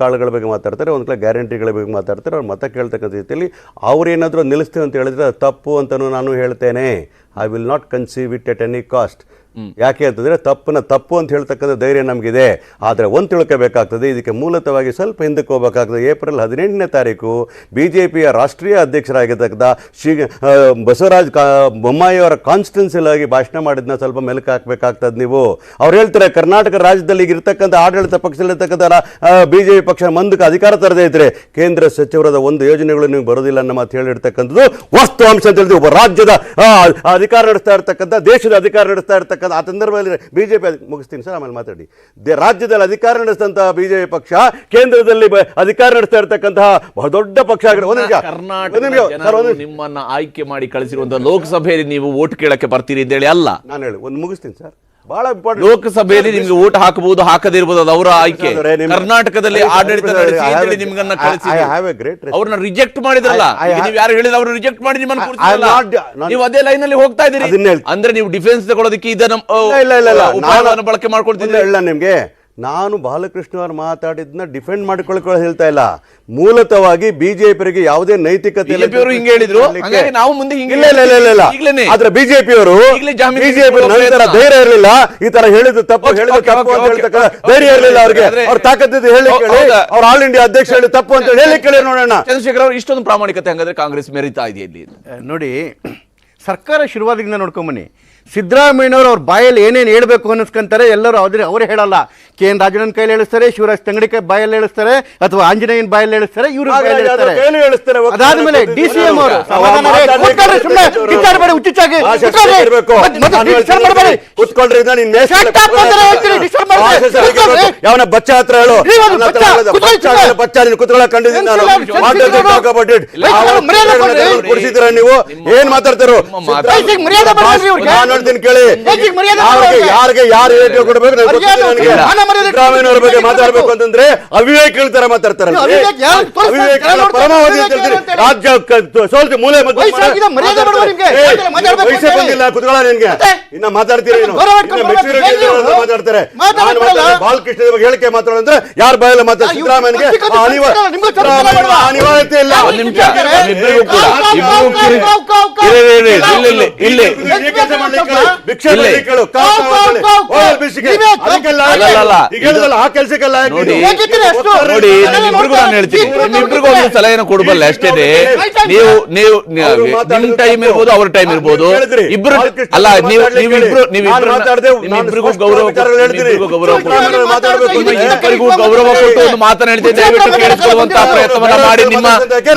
ಕಾಳುಗಳ ಬಗ್ಗೆ ಮಾತಾಡ್ತಾರೆ, ಒಂದು ಕಡೆ ಗ್ಯಾರಂಟಿಗಳ ಬಗ್ಗೆ ಮಾತಾಡ್ತಾರೆ. ಅವ್ರು ಮತ ಕೇಳ್ತಕ್ಕಂಥ ರೀತಿಯಲ್ಲಿ ಅವ್ರೇನಾದರೂ ನಿಲ್ಲಿಸ್ತೀವಿ ಅಂತ ಹೇಳಿದ್ರೆ ಅದು ತಪ್ಪು ಅಂತಲೂ ನಾನು ಹೇಳ್ತೇನೆ. I will not conceive it at any cost. ಯಾಕೆ ಅಂತಂದರೆ ತಪ್ಪು ಅಂತ ಹೇಳ್ತಕ್ಕಂಥ ಧೈರ್ಯ ನಮಗಿದೆ. ಆದರೆ ಒಂದು ತಿಳ್ಕೋಬೇಕಾಗ್ತದೆ, ಇದಕ್ಕೆ ಮೂಲತಃವಾಗಿ ಸ್ವಲ್ಪ ಹಿಂದಕ್ಕೆ ಹೋಗಬೇಕಾಗ್ತದೆ. ಏಪ್ರಿಲ್ 18ನೇ ತಾರೀಕು BJPಯ ರಾಷ್ಟ್ರೀಯ ಅಧ್ಯಕ್ಷರಾಗಿರ್ತಕ್ಕಂಥ ಬಸವರಾಜ ಬೊಮ್ಮಾಯಿಯವರ ಕಾನ್ಸ್ಟಿಟ್ಯೂನ್ಸಿಲಾಗಿ ಭಾಷಣ ಮಾಡಿದ್ನ ಸ್ವಲ್ಪ ಮೆಲುಕು ಹಾಕಬೇಕಾಗ್ತದೆ. ನೀವು ಅವ್ರು ಹೇಳ್ತಾರೆ ಕರ್ನಾಟಕ ರಾಜ್ಯದಲ್ಲಿ ಇರ್ತಕ್ಕಂಥ ಆಡಳಿತ ಪಕ್ಷದಲ್ಲಿರ್ತಕ್ಕಂಥ BJP ಪಕ್ಷ ಮುಂದಕ್ಕೆ ಅಧಿಕಾರ ತರದೇ ಇದ್ರೆ ಕೇಂದ್ರ ಸಚಿವರಾದ ಒಂದು ಯೋಜನೆಗಳು ನಿಮ್ಗೆ ಬರೋದಿಲ್ಲ ಅನ್ನೋ ಮಾತು ಹೇಳಿರ್ತಕ್ಕಂಥದ್ದು ವಾಸ್ತವಾಂಶ ಅಂತ ಹೇಳಿದ್ರೆ, ಒಬ್ಬ ರಾಜ್ಯದ ಅಧಿಕಾರ ನಡೆಸ್ತಾ ಇರ್ತಕ್ಕಂಥ, ದೇಶದ ಅಧಿಕಾರ ನಡೆಸ್ತಾ ಇರ್ತಕ್ಕಂಥ ಆ ಸಂದರ್ಭದಲ್ಲಿ BJP ಮುಗಿಸ್ತೀನಿ ಸರ್, ಆಮೇಲೆ ಮಾತಾಡಿ. ರಾಜ್ಯದಲ್ಲಿ ಅಧಿಕಾರ ನಡೆಸಿದಂತಹ BJP ಪಕ್ಷ ಕೇಂದ್ರದಲ್ಲಿ ಅಧಿಕಾರ ನಡೆಸ್ತಾ ಇರ್ತಕ್ಕಂತಹ ಬಹಳ ದೊಡ್ಡ ಪಕ್ಷ ಆಗಿದೆ. ಕರ್ನಾಟಕ ನಿಮ್ಮನ್ನ ಆಯ್ಕೆ ಮಾಡಿ ಕಳಿಸಿರುವಂತಹ ಲೋಕಸಭೆಯಲ್ಲಿ ನೀವು ವೋಟ್ ಕೇಳಕ್ಕೆ ಬರ್ತೀರಿ ಅಂತ ಹೇಳಿ ಅಲ್ಲ. ನಾನು ಹೇಳಿ ಒಂದು ಮುಗಿಸ್ತೀನಿ ಸರ್. ಬಹಳ ಇಂಪಾರ್ಟೆಂಟ್. ಲೋಕಸಭೆಯಲ್ಲಿ ನಿಮ್ಗೆ ವೋಟ್ ಹಾಕಬಹುದು, ಹಾಕದೇ ಇರಬಹುದು, ಅದು ಅವರ ಆಯ್ಕೆ. ಕರ್ನಾಟಕದಲ್ಲಿ ಆಡಳಿತ ನಡೆಸಿ ನಿಮ್ಗನ್ನ ಕಳಿಸಿ ಅವ್ರನ್ನ ರಿಜೆಕ್ಟ್ ಮಾಡಿದ್ರಲ್ಲ, ನೀವು ಯಾರು ಹೇಳಿದ್ರೆ ಅವ್ರನ್ನ ರಿಜೆಕ್ಟ್ ಮಾಡಿ ನಿಮ್ಮನ್ನು ಕೂರಿಸಿದ್ರಲ್ಲ, ನೀವು ಅದೇ ಲೈನ್ ಅಲ್ಲಿ ಹೋಗ್ತಾ ಇದ್ದೀರಿ. ಅಂದ್ರೆ ನೀವು ಡಿಫೆನ್ಸ್ ತಗೊಳ್ಳೋದಕ್ಕೆ ಇದನ್ನ ಬಳಕೆ ಮಾಡ್ಕೊಳ್ತಿದ್ರೆ ಇಲ್ಲ. ನಿಮ್ಗೆ ನಾನು ಬಾಲಕೃಷ್ಣ ಅವರು ಮಾತಾಡಿದ್ನ ಡಿಫೆಂಡ್ ಮಾಡಿಕೊಳ್ಳಿ ಹೇಳ್ತಾ ಇಲ್ಲ. ಮೂಲತಃವಾಗಿ ಬಿಜೆಪಿಯವರಿಗೆ ಯಾವುದೇ ನೈತಿಕತೆ ಹಿಂಗೆ ಹೇಳಿದ್ರು, ನಾವು ಮುಂದೆ ಆದ್ರೆ ಬಿಜೆಪಿಯವರು ಧೈರ್ಯ ಇರಲಿಲ್ಲ, ಈ ತರ ಹೇಳಿದ್ದು ತಪ್ಪು ಧೈರ್ಯ ಇರಲಿಲ್ಲ ಅವ್ರಿಗೆ. ಅವ್ರ ತಾಕತ್ತಿದ್ದು ಹೇಳಿ ಅವ್ರ ಆಲ್ ಇಂಡಿಯಾ ಅಧ್ಯಕ್ಷ ಹೇಳಿ ತಪ್ಪು ಅಂತ ಹೇಳಿ ಕೇಳಿ ನೋಡೋಣ. ಚಂದ್ರಶೇಖರ್ ಅವರು ಇಷ್ಟೊಂದು ಪ್ರಾಮಾಣಿಕತೆ ಹಂಗಾದ್ರೆ ಕಾಂಗ್ರೆಸ್ ಮೆರಿತಾ ಇದೆಯಾ ಇಲ್ಲಿ? ನೋಡಿ, ಸರ್ಕಾರ ಶುರುವಾದಿಂದ ನೋಡ್ಕೊಂಬನ್ನಿ, ಸಿದ್ದರಾಮಯ್ಯನವರು ಅವ್ರ ಬಾಯಲ್ಲಿ ಏನೇನು ಹೇಳ್ಬೇಕು ಅನ್ನಿಸ್ಕೊಂತಾರೆ ಎಲ್ಲರೂ ಅವರೇ ಹೇಳಲ್ಲ. KN ರಾಜಣ್ಣನ ಕೈಯಲ್ಲಿ ಹೇಳಿಸ್ತಾರೆ, ಶಿವರಾಜ್ ತಂಗಡಿ ಬಾಯಲ್ಲಿ ಹೇಳಿಸ್ತಾರೆ, ಅಥವಾ ಆಂಜನೇಯನ್ ಬಾಯಲ್ಲಿ ಹೇಳಿಸ್ತಾರೆ, ಇವರು ಹೇಳಿಸ್ತಾರೆ. ಅದಾದ್ಮೇಲೆ DCM ಅವರು ಯಾವನ ಬಚ್ಚ ಹತ್ರ ಹೇಳು ಕೊಡಿಸಿದ್ರ ನೀವು ಏನ್ ಮಾತಾಡ್ತಾರೋ ಕೇಳಿ. ಯಾರಿಗೆ ಯಾರು ರೇಡಿಯೋ ಕೊಡಬೇಕು ಸಿದ್ದರಾಮಯ್ಯನವರ ಬಗ್ಗೆ ಮಾತಾಡ್ಬೇಕು ಅಂತಂದ್ರೆ ಅವಿವೇಕ ಹೇಳ್ತಾರೆ, ಮಾತಾಡ್ತಾರೆ. ಪರಮಾವಧಿ ಅಂತ ಹೇಳ್ತೀರಿ, ರಾಜ್ಯ ಸೋಲ್ತಿ ಮೂಲೆ ವಯಸ್ಸೇ ಬಂದಿಲ್ಲ ಕುತ್ಕೊಳ್ಳ ನಿನ್ಗೆ ಇನ್ನ ಮಾತಾಡ್ತೀರಿ ಮಾತಾಡ್ತಾರೆ. ಬಾಲಕೃಷ್ಣ ಬಗ್ಗೆ ಹೇಳಿಕೆ ಮಾತಾಡಂದ್ರೆ ಯಾರ ಬಾಯಲ್ಲ ಮಾತಾಡ ಸಿದ್ದರಾಮಯ್ಯನಿಗೆ ಅನಿವಾರ್ಯತೆ ಇಲ್ಲ. ಆ ಕೆಲಸಕ್ಕೆಲ್ಲ ನಿಮ್ಮಿಬ್ರಿಗೂ ಒಂದು ಸಲಹೆನ ಕೊಡಬಲ್ಲ ಅಷ್ಟೇ. ನೀವು ನಿಮ್ ಟೈಮ್ ಇರ್ಬೋದು, ಅವ್ರ ಟೈಮ್ ಇರ್ಬೋದು, ಇಬ್ರು ಅಲ್ಲ, ನಿಮ್ಮಿಬ್ರಿಗೂ ಗೌರವ ಕೊಟ್ಟು ಒಂದು ಮಾತನ್ನ ಹೇಳ್ತೀನಿ. ದಯವಿಟ್ಟು ಕೇಳಿಸಿಕೊಳ್ಳುವಂತಹ ಪ್ರಯತ್ನವನ್ನ ಮಾಡಿ.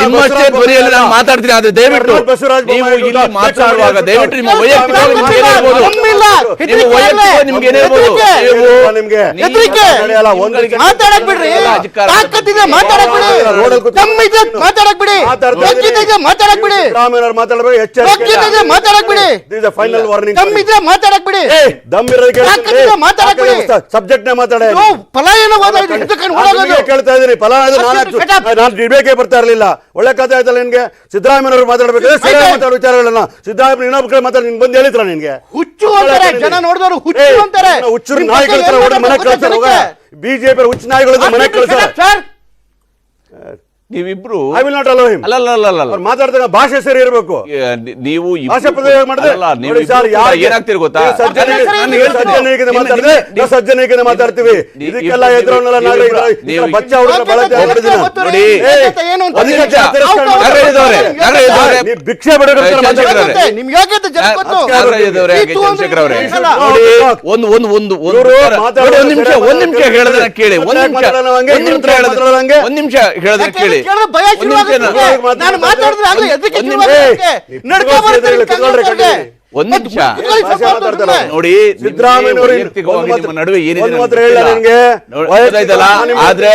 ನಿಮ್ಮಷ್ಟೇ ಧ್ವನಿಯಲ್ಲಿ ನಾನು ಮಾತಾಡ್ತೀನಿ, ಆದ್ರೆ ದಯವಿಟ್ಟು ನೀವು ಇಲ್ಲಿ ಮಾತಾಡುವಾಗ ದಯವಿಟ್ಟು ನಿಮ್ಮ ವೈಯಕ್ತಿಕವಾಗಿ ನಿಮ್ಗೆ ಏನೇ ಇರ್ಬೋದು, ಮಾತಾಡಕ್ ಬಿಡ್ರಿ, ಮಾತಾಡಕ್ ಬಿಡಿ, ಫೈನಲ್ ವಾರ್ನಿಂಗ್ ಬಿಡಿ, ಸಬ್ಜೆಕ್ಟ್ ನೇ ಮಾತಾಡ. ಪಲಾಯನವಾದ ಕೇಳ್ತಾ ಇದೀನಿ, ನಾನು ಡಿಬೇಟ್ಗೆ ಬರ್ತಾ ಇರಲಿಲ್ಲ. ಒಳ್ಳೆ ಕಥೆ ಆಯ್ತಲ್ಲ ನಿನ್ಗೆ. ಸಿದ್ದರಾಮಯ್ಯನವರು ಮಾತಾಡ್ಬೇಕಾದ್ರೆ ಮಾತಾಡೋ ವಿಚಾರಗಳನ್ನ ಸಿದ್ದರಾಮಯ್ಯ ಇನ್ನೊಬ್ಬ ಮಾತಾಡಿ ನಿನ್ ಬಂದು ಹೇಳಿದ್ರ ನಿನ್ಗೆ ಹುಚ್ಚು ಅಂತಾರೆ ಜನ, ನೋಡಿದವರು ಹುಚ್ಚು ಅಂತಾರೆ. ಹುಚ್ಚು ನಾಯಿಗಳ ತರ ಮನೆ ಕಳಿಸ್ತಾರೆ. ಬಿಜೆಪಿ ಹುಚ್ಚು ನಾಯಿಗಳ ಮನೆ ಕಳಿಸ್ತಾರೆ. ನೀವಿಬ್ರು I will not allow him. ಅಲ್ಲ ಮಾತಾಡ್ತಾರೆ, ಭಾಷೆ ಸರಿ ಇರಬೇಕು. ನೀವು ಭಾಷೆ ಪ್ರಯೋಗ ಮಾಡಿದ್ರೆ ಏನಾಗ್ತೀರಿ ಗೊತ್ತಾ? ಸಜ್ಜನಿಗೆ ಮಾತಾಡ್ತೀವಿ, ಇದಕ್ಕೆಲ್ಲ ಎದುರನ್ನೆಲ್ಲ ಬಚ್ಚ ಭಿಕ್ಷೆ ಒಂದ್ ನಿಮಿಷ ಹೇಳೋದನ್ನ ಕೇಳಿ, ಒಂದ್ ನಿಮಿಷ ಹೇಳೋದನ್ನ ಕೇಳಿ. ನೋಡಿ, ಸಿದ್ದರಾಮಯ್ಯನವರು ನಡುವೆ ಏನಿದೆ ಆದ್ರೆ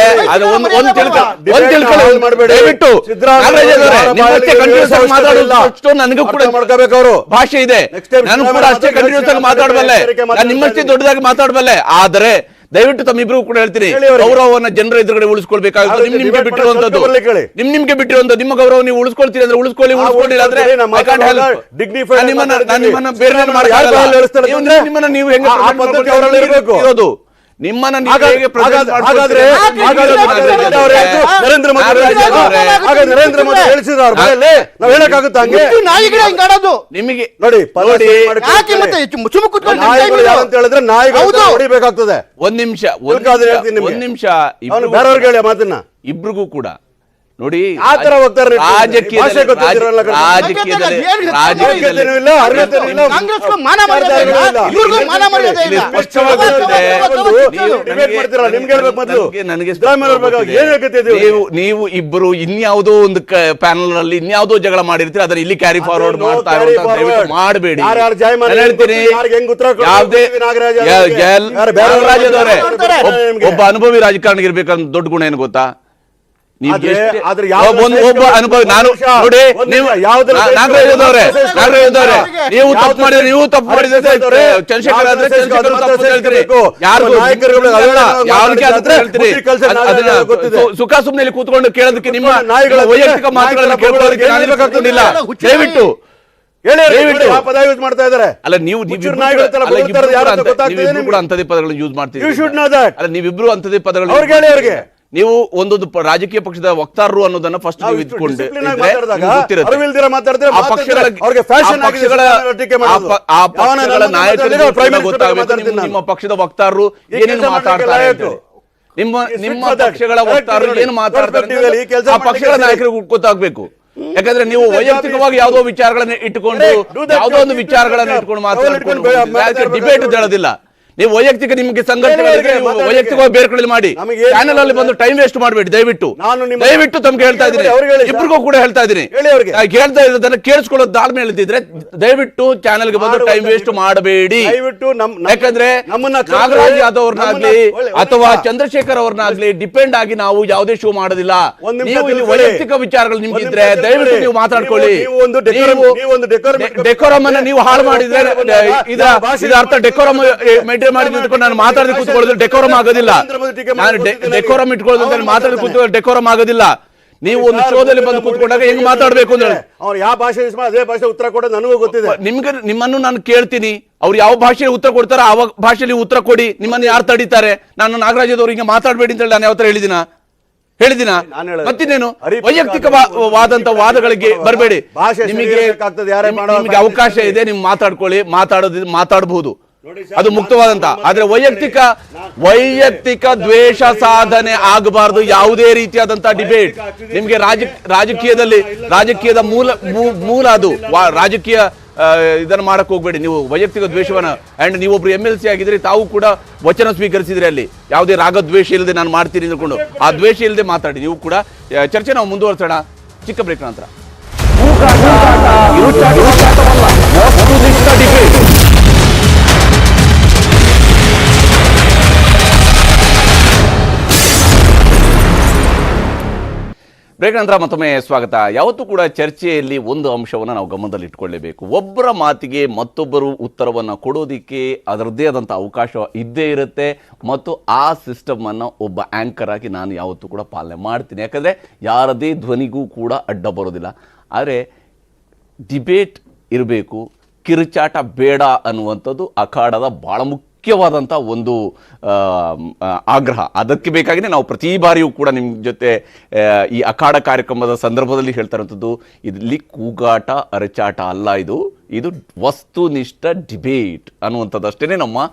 ನನಗೂ ಕೂಡ ಮಾಡ್ಕೋಬೇಕು. ಅವರು ಭಾಷೆ ಇದೆ, ನಾನು ಕೂಡ ಅಷ್ಟೇ ಕಂಟಿನ್ಯೂಸ್ ಆಗಿ ಮಾತಾಡಬಲ್ಲೆ, ನಿಮ್ಮಷ್ಟೇ ದೊಡ್ಡದಾಗಿ ಮಾತಾಡಬಲ್ಲೆ. ಆದ್ರೆ ದಯವಿಟ್ಟು ತಮ್ಮಿಬ್ರಿಗೂ ಕೂಡ ಹೇಳ್ತೀನಿ, ಗೌರವವನ್ನ ಜನರ ಎದುರುಗಡೆ ಉಳಿಸ್ಕೊಳ್ಬೇಕಾಗುತ್ತೆ. ನಿಮ್ಗೆ ಬಿಟ್ಟಿರುವಂತದ್ದು ನಿಮ್ಗೆ ಬಿಟ್ಟಿರುವಂತದ್ದು ನಿಮ್ಮ ಗೌರವ ನೀವು ಉಳಿಸ್ಕೊಳ್ತೀರಿ ಅಂದ್ರೆ ಉಳಿಸ್ಕೊಳ್ಳಿ, ಉಳಿಸ್ಕೊಂಡಿಲ್ಲ ಅಂದ್ರೆ ನಿಮ್ಮನ್ನ ಬೇರೆ ನಿಮ್ಮನ್ನ ನೀವು ಹೆಂಗೆ ಇರೋದು ನಿಮ್ಮನ್ನ ನರೇಂದ್ರ ಮೋದಿ ಹೇಳಿಸಿದ್ರು ಅವ್ರ ಬಾಯಲ್ಲಿ ನಾವು ಹೇಳಕ್ಕಾಗುತ್ತಾ? ಹಂಗೆ ನಿಮಗೆ ನೋಡಿ ನಾಯಿಗಳು ಯಾರಂತ ಹೇಳಿದ್ರೆ ನಾಯಿಗಳು ಹೊಡಿಬೇಕಾಗ್ತದೆ. ಒಂದ್ ನಿಮಿಷ ಬೇರೆಯವ್ರಿಗೆ ಹೇಳಿ ಮಾತನ್ನ. ಇಬ್ರಿಗೂ ಕೂಡ ನೋಡಿ ಆ ತರ ಹೋಗ್ತಾರೆ. ನೀವು ಇಬ್ರು ಇನ್ಯಾವುದೋ ಒಂದು ಪ್ಯಾನಲ್ ನಲ್ಲಿ ಇನ್ಯಾವುದೋ ಜಗಳ ಮಾಡಿರ್ತೀರಿ, ಅದನ್ನ ಇಲ್ಲಿ ಕ್ಯಾರಿ ಫಾರ್ವರ್ಡ್ ಮಾಡ್ತಾ ಮಾಡಬೇಡಿ. ಹೇಳ್ತೀನಿ, ಯಾವುದೇ ಒಬ್ಬ ಅನುಭವಿ ರಾಜಕಾರಣಿಗೆ ಇರ್ಬೇಕಂತ ದೊಡ್ಡ ಗುಣ ಏನು ಗೊತ್ತಾ? ಒಬ್ಬ ಅನುಭವಿ. ನಾನು ನೋಡಿ, ನೀವು ತಪ್ಪು ಮಾಡಿದ್ರೆ ನೀವು ತಪ್ಪು ಮಾಡಿದ್ರೆ ಚಂದ್ರಶೇಖರ್ ಆದ್ರೆ ಚಂದ್ರಶೇಖರ್ ತಪ್ಪು ಹೇಳ್ತೀರಿ, ಸುಖ ಸುಮ್ಮನೆ ಕೂತ್ಕೊಂಡು ಕೇಳೋದಕ್ಕೆ ನಿಮ್ಮ ವೈಯಕ್ತಿಕ ಮಾತುಗಳನ್ನ ಕೇಳೋದಕ್ಕೆ ನಾನಿರ್ಬೇಕಾಗ್ತಿಲ್ಲ. ದಯವಿಟ್ಟು ಪದ ಯೂಸ್ ಮಾಡ್ತಾ ಇದ್ದಾರೆ. ಅಲ್ಲ, ನೀವು ಕೂಡ ಅಂತದೇ ಪದಗಳನ್ನು ಯೂಸ್ ಮಾಡ್ತೀವಿ. ಅಲ್ಲ, ನೀವಿಬ್ರು ಅಂತದೇ ಪದಗಳು. ನೀವು ಒಂದೊಂದು ರಾಜಕೀಯ ಪಕ್ಷದ ವಕ್ತಾರರು ಅನ್ನೋದನ್ನ ಫಸ್ಟ್ ನೀವು ಇಟ್ಕೊಂಡು ನಿಮ್ಮ ಪಕ್ಷದ ವಕ್ತಾರರು ಏನೇನು ಮಾತಾಡ್ತಾರೆ, ನಿಮ್ಮ ಪಕ್ಷಗಳ ವಕ್ತಾರರು ಏನು ಮಾತಾಡ್ತಾರೆ ಆ ಪಕ್ಷಗಳ ನಾಯಕರಿಗೆ ಗೊತ್ತಾಗ್ಬೇಕು. ಯಾಕಂದ್ರೆ ನೀವು ವೈಯಕ್ತಿಕವಾಗಿ ಯಾವುದೋ ವಿಚಾರಗಳನ್ನ ಇಟ್ಟುಕೊಂಡು ಯಾವುದೋ ಒಂದು ವಿಚಾರಗಳನ್ನ ಇಟ್ಕೊಂಡು ಮಾತಾಡ್ಕೊಂಡು ಡಿಬೇಟ್ ಹೇಳೋದಿಲ್ಲ. ನೀವು ವೈಯಕ್ತಿಕ ನಿಮಗೆ ಸಂಘಟನೆಗಳಿಗೆ ವೈಯಕ್ತಿಕವಾಗಿ ಬೇರೆ ಕಡೆ ಮಾಡಿ ಚಾನೆಲ್ ಅಲ್ಲಿ ಬಂದು ಟೈಮ್ ವೇಸ್ಟ್ ಮಾಡಬೇಡಿ. ದಯವಿಟ್ಟು ತಮ್ಗೆ ಹೇಳ್ತಾ ಇದ್ದೀನಿ, ಇಬ್ಬರಿಗೂ ಕೂಡ ಹೇಳ್ತಾ ಇದ್ದೀನಿ, ಹೇಳ್ತಾ ಇರೋದನ್ನ ಕೇಳಿಸ್ಕೊಳ್ಳೋದು ತಾಳ್ಮೆ ಹೇಳ್ತಿದ್ರೆ ದಯವಿಟ್ಟು ಚಾನೆಲ್ಗೆ ಬಂದು ಟೈಮ್ ವೇಸ್ಟ್ ಮಾಡಬೇಡಿ. ಯಾಕಂದ್ರೆ ನಾಗರಾಜ್ ಯಾದವ್ ಅವ್ರನ್ನಾಗ್ಲಿ ಅಥವಾ ಚಂದ್ರಶೇಖರ್ ಅವ್ರನ್ನಾಗ್ಲಿ ಡಿಪೆಂಡ್ ಆಗಿ ನಾವು ಯಾವುದೇ ಶೋ ಮಾಡೋದಿಲ್ಲ. ನೀವು ಇಲ್ಲಿ ವೈಯಕ್ತಿಕ ವಿಚಾರಗಳು ನಿಮ್ಗಿದ್ರೆ ದಯವಿಟ್ಟು ನೀವು ಮಾತಾಡ್ಕೊಳ್ಳಿ. ಡೆಕೋರಮ್ ಅನ್ನ ನೀವು ಹಾಳು ಮಾಡಿದ್ರೆ ಇದರ ಅರ್ಥ ಡೆಕೋರಮ್ ಮಾಡಿ ನಾನು ಮಾತಾಡದೆ ಕೂತ್ಕೊಳ್ಳೋದು ಡೆಕೋರಮ್ ಆಗೋದಿಲ್ಲ. ನಾನು ಡೆಕೋರಮ್ ಇಟ್ಕೊಳ್ಳೋದು ಮಾತಾಡದೆ ಕೂತ್ಕೊಳ್ಳೋದು ಡೆಕೋರಮ್ ಆಗೋದಿಲ್ಲ. ನೀವು ಒಂದು ಶೋದಲ್ಲಿ ಬಂದು ಕೂತ್ಕೊಂಡಾಗ ಹೆಂಗ್ ಮಾತಾಡ್ಬೇಕು ಅಂತ ಅವ್ರು ಯಾವ ಭಾಷೆ ಅದೇ ಭಾಷೆ ಉತ್ತರ ಕೊಡೋದು ನನಗೂ ಗೊತ್ತಿದೆ. ನಿಮ್ಮನ್ನು ನಾನು ಕೇಳ್ತೀನಿ, ಅವ್ರು ಯಾವ ಭಾಷೆಯಲ್ಲಿ ಉತ್ತರ ಕೊಡ್ತಾರೋ ಆ ಭಾಷೆಯಲ್ಲಿ ಉತ್ತರ ಕೊಡಿ. ನಿಮ್ಮನ್ನು ಯಾರು ತಡೀತಾರೆ? ನಾನು ನಾಗರಾಜದವ್ರು ಹಿಂಗೆ ಮಾತಾಡಬೇಡಿ ಅಂತ ಹೇಳಿ ನಾನು ಯಾವ ತರ ಹೇಳಿದಿನ ಮತ್ತಿನ್ನೇನು? ವೈಯಕ್ತಿಕವಾದಂತ ವಾದಗಳಿಗೆ ಬರಬೇಡಿ. ನಿಮಗೆ ಅವಕಾಶ ಇದೆ, ನೀವು ಮಾತಾಡ್ಕೊಳ್ಳಿ, ಮಾತಾಡಬಹುದು, ಅದು ಮುಕ್ತವಾದಂತ. ಆದ್ರೆ ವೈಯಕ್ತಿಕ ದ್ವೇಷ ಸಾಧನೆ ಆಗಬಾರದು. ಯಾವುದೇ ರೀತಿಯಾದಂತಹ ಡಿಬೇಟ್ ನಿಮ್ಗೆ ರಾಜಕೀಯದ ಮೂಲ ಅದು ರಾಜಕೀಯ ಇದನ್ನ ಮಾಡಕ್ ಹೋಗ್ಬೇಡಿ. ನೀವು ವೈಯಕ್ತಿಕ ದ್ವೇಷವನ್ನ ಅಂಡ್ ನೀವೊಬ್ರು MLC ಆಗಿದ್ರೆ ತಾವು ಕೂಡ ವಚನ ಸ್ವೀಕರಿಸಿದ್ರೆ ಅಲ್ಲಿ ಯಾವುದೇ ರಾಗದ್ವೇಷ ಇಲ್ಲದೆ ನಾನು ಮಾಡ್ತೀನಿ ಅಂದ್ಕೊಂಡು ಆ ದ್ವೇಷ ಇಲ್ಲದೆ ಮಾತಾಡಿ. ನೀವು ಕೂಡ ಚರ್ಚೆ ನಾವು ಮುಂದುವರ್ಸೋಣ ಚಿಕ್ಕ ಬ್ರೇಕ್ ನಂತರ. ಬ್ರೇಕ್ ನಂತರ ಮತ್ತೊಮ್ಮೆ ಸ್ವಾಗತ. ಯಾವತ್ತೂ ಕೂಡ ಚರ್ಚೆಯಲ್ಲಿ ಒಂದು ಅಂಶವನ್ನು ನಾವು ಗಮನದಲ್ಲಿ ಇಟ್ಕೊಳ್ಳೇಬೇಕು. ಒಬ್ಬರ ಮಾತಿಗೆ ಮತ್ತೊಬ್ಬರು ಉತ್ತರವನ್ನು ಕೊಡೋದಿಕ್ಕೆ ಅದರದ್ದೇ ಆದಂಥ ಅವಕಾಶ ಇದ್ದೇ ಇರುತ್ತೆ ಮತ್ತು ಆ ಸಿಸ್ಟಮನ್ನು ಒಬ್ಬ ಆ್ಯಂಕರ್ ಆಗಿ ನಾನು ಯಾವತ್ತೂ ಕೂಡ ಪಾಲನೆ ಮಾಡ್ತೀನಿ. ಯಾಕಂದರೆ ಯಾರದೇ ಧ್ವನಿಗೂ ಕೂಡ ಅಡ್ಡ ಬರೋದಿಲ್ಲ. ಆದರೆ ಡಿಬೇಟ್ ಇರಬೇಕು, ಕಿರುಚಾಟ ಬೇಡ ಅನ್ನುವಂಥದ್ದು ಅಖಾಡದ ಭಾಳ ಮುಖ್ಯವಾದಂಥ ಒಂದು ಆಗ್ರಹ. ಅದಕ್ಕೆ ಬೇಕಾಗಿಯೇ ನಾವು ಪ್ರತಿ ಬಾರಿಯೂ ಕೂಡ ನಿಮ್ಮ ಜೊತೆ ಈ ಅಖಾಡ ಕಾರ್ಯಕ್ರಮದ ಸಂದರ್ಭದಲ್ಲಿ ಹೇಳ್ತಾ ಇರೋಂಥದ್ದು, ಇಲ್ಲಿ ಕೂಗಾಟ ಅರಚಾಟ ಅಲ್ಲ, ಇದು ವಸ್ತುನಿಷ್ಠ ಡಿಬೇಟ್ ಅನ್ನುವಂಥದ್ದು ನಮ್ಮ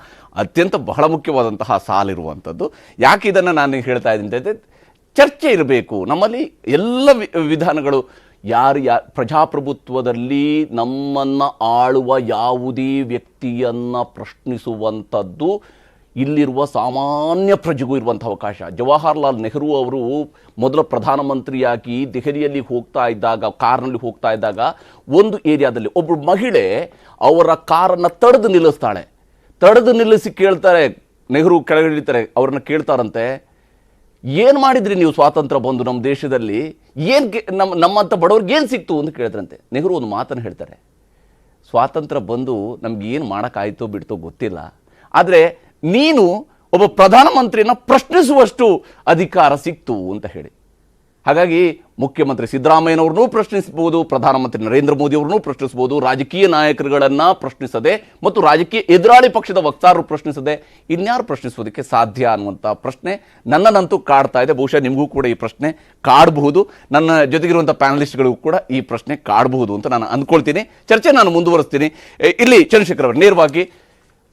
ಅತ್ಯಂತ ಬಹಳ ಮುಖ್ಯವಾದಂತಹ ಸಾಲಿರುವಂಥದ್ದು. ಯಾಕೆ ಇದನ್ನು ನಾನು ಹೇಳ್ತಾ ಇದ್ದೀನಿ ಅಂದರೆ, ಚರ್ಚೆ ಇರಬೇಕು ನಮ್ಮಲ್ಲಿ. ಎಲ್ಲ ವಿಧಾನಗಳು ಪ್ರಜಾಪ್ರಭುತ್ವದಲ್ಲಿ ನಮ್ಮನ್ನು ಆಳುವ ಯಾವುದೇ ವ್ಯಕ್ತಿಯನ್ನು ಪ್ರಶ್ನಿಸುವಂಥದ್ದು ಇಲ್ಲಿರುವ ಸಾಮಾನ್ಯ ಪ್ರಜೆಗೂ ಇರುವಂಥ ಅವಕಾಶ. ಜವಾಹರ್ಲಾಲ್ ನೆಹರು ಅವರು ಮೊದಲ ಪ್ರಧಾನಮಂತ್ರಿಯಾಗಿ ದೆಹಲಿಯಲ್ಲಿ ಕಾರ್ನಲ್ಲಿ ಹೋಗ್ತಾ ಇದ್ದಾಗ ಒಂದು ಏರಿಯಾದಲ್ಲಿ ಒಬ್ಬಳು ಮಹಿಳೆ ಅವರ ಕಾರನ್ನು ತಡೆದು ನಿಲ್ಲಿಸಿ ಕೇಳ್ತಾರೆ. ನೆಹರು ಕೆಳಗಿಳಿತಾರೆ, ಅವ್ರನ್ನ ಕೇಳ್ತಾರಂತೆ, ಏನು ಮಾಡಿದ್ರಿ ನೀವು ಸ್ವಾತಂತ್ರ್ಯ ಬಂದು ನಮ್ಮ ದೇಶದಲ್ಲಿ, ನಮ್ಮಂಥ ಬಡವ್ರಿಗೆ ಏನು ಸಿಕ್ತು ಅಂತ ಕೇಳಿದ್ರಂತೆ. ನೆಹರು ಒಂದು ಮಾತನ್ನು ಹೇಳ್ತಾರೆ, ಸ್ವಾತಂತ್ರ್ಯ ಬಂದು ನಮ್ಗೆ ಏನು ಮಾಡೋಕ್ಕಾಯ್ತೋ ಬಿಡ್ತೋ ಗೊತ್ತಿಲ್ಲ, ಆದರೆ ನೀನು ಒಬ್ಬ ಪ್ರಧಾನಮಂತ್ರಿಯನ್ನು ಪ್ರಶ್ನಿಸುವಷ್ಟು ಅಧಿಕಾರ ಸಿಕ್ತು ಅಂತ ಹೇಳಿ. ಹಾಗಾಗಿ ಮುಖ್ಯಮಂತ್ರಿ ಸಿದ್ದರಾಮಯ್ಯನವ್ರನ್ನೂ ಪ್ರಶ್ನಿಸಬಹುದು, ಪ್ರಧಾನಮಂತ್ರಿ ನರೇಂದ್ರ ಮೋದಿ ಅವ್ರನ್ನೂ ಪ್ರಶ್ನಿಸಬಹುದು, ರಾಜಕೀಯ ನಾಯಕರುಗಳನ್ನ ಪ್ರಶ್ನಿಸದೆ ಮತ್ತು ರಾಜಕೀಯ ಎದುರಾಳಿ ಪಕ್ಷದ ವಕ್ತಾರರು ಪ್ರಶ್ನಿಸದೆ ಇನ್ಯಾರು ಪ್ರಶ್ನಿಸೋದಕ್ಕೆ ಸಾಧ್ಯ ಅನ್ನುವಂಥ ಪ್ರಶ್ನೆ ನನ್ನನ್ನಂತೂ ಕಾಡ್ತಾ ಇದೆ. ಬಹುಶಃ ನಿಮಗೂ ಕೂಡ ಈ ಪ್ರಶ್ನೆ ಕಾಡಬಹುದು, ನನ್ನ ಜೊತೆಗಿರುವಂಥ ಪ್ಯಾನಲಿಸ್ಟ್ಗಳಿಗೂ ಕೂಡ ಈ ಪ್ರಶ್ನೆ ಕಾಡಬಹುದು ಅಂತ ನಾನು ಅಂದ್ಕೊಳ್ತೀನಿ. ಚರ್ಚೆ ನಾನು ಮುಂದುವರಿಸ್ತೀನಿ. ಇಲ್ಲಿ ಚಂದ್ರಶೇಖರ್ ಅವರು, ನೇರವಾಗಿ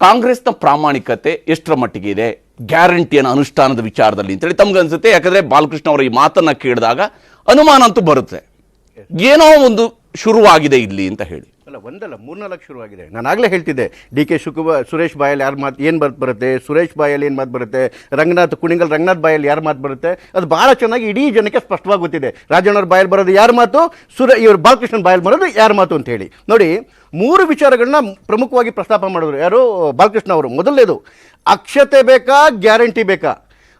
ಕಾಂಗ್ರೆಸ್ನ ಪ್ರಾಮಾಣಿಕತೆ ಎಷ್ಟರ ಮಟ್ಟಿಗೆ ಇದೆ ಗ್ಯಾರಂಟಿಯನ್ನು ಅನುಷ್ಠಾನದ ವಿಚಾರದಲ್ಲಿ ಅಂತೇಳಿ ತಮ್ಗೆ ಅನ್ಸುತ್ತೆ? ಯಾಕಂದ್ರೆ ಬಾಲಕೃಷ್ಣ ಅವರ ಈ ಮಾತನ್ನ ಕೇಳಿದಾಗ ಅನುಮಾನ ಅಂತೂ ಬರುತ್ತೆ, ಏನೋ ಒಂದು ಶುರುವಾಗಿದೆ ಇಲ್ಲಿ ಅಂತ ಹೇಳಿ. ಅಲ್ಲ, ಒಂದಲ್ಲ 3-4 ಶುರುವಾಗಿದೆ. ನಾನು ಆಗಲೇ ಹೇಳ್ತಿದ್ದೆ, DK ಶಿವಕುಮಾರ್ ಸುರೇಶ್ ಬಾಯಲ್ಲಿ ಯಾರು ಮಾತು ಏನು ಬರುತ್ತೆ, ಸುರೇಶ್ ಬಾಯಲ್ಲಿ ಏನು ಮಾತು ಬರುತ್ತೆ, ಕುಣಿಗಲ್ ರಂಗನಾಥ್ ಬಾಯಲ್ಲಿ ಯಾರು ಮಾತು ಬರುತ್ತೆ, ಅದು ಭಾಳ ಚೆನ್ನಾಗಿ ಇಡೀ ಜನಕ್ಕೆ ಸ್ಪಷ್ಟವಾಗಿ ಗೊತ್ತಿದೆ. ರಾಜಣ್ಣವ್ರ ಬಾಯಲ್ಲಿ ಬರೋದು ಯಾರ ಮಾತು, ಇವರು ಬಾಲಕೃಷ್ಣನ್ ಬಾಯಲ್ಲಿ ಬರೋದು ಯಾರ ಮಾತು ಅಂತ ಹೇಳಿ. ನೋಡಿ, 3 ವಿಚಾರಗಳನ್ನ ಪ್ರಮುಖವಾಗಿ ಪ್ರಸ್ತಾಪ ಮಾಡಿದ್ರು ಯಾರು, ಬಾಲಕೃಷ್ಣ ಅವರು. ಮೊದಲನೇದು, ಅಕ್ಷತೆ ಬೇಕಾ ಗ್ಯಾರಂಟಿ ಬೇಕಾ?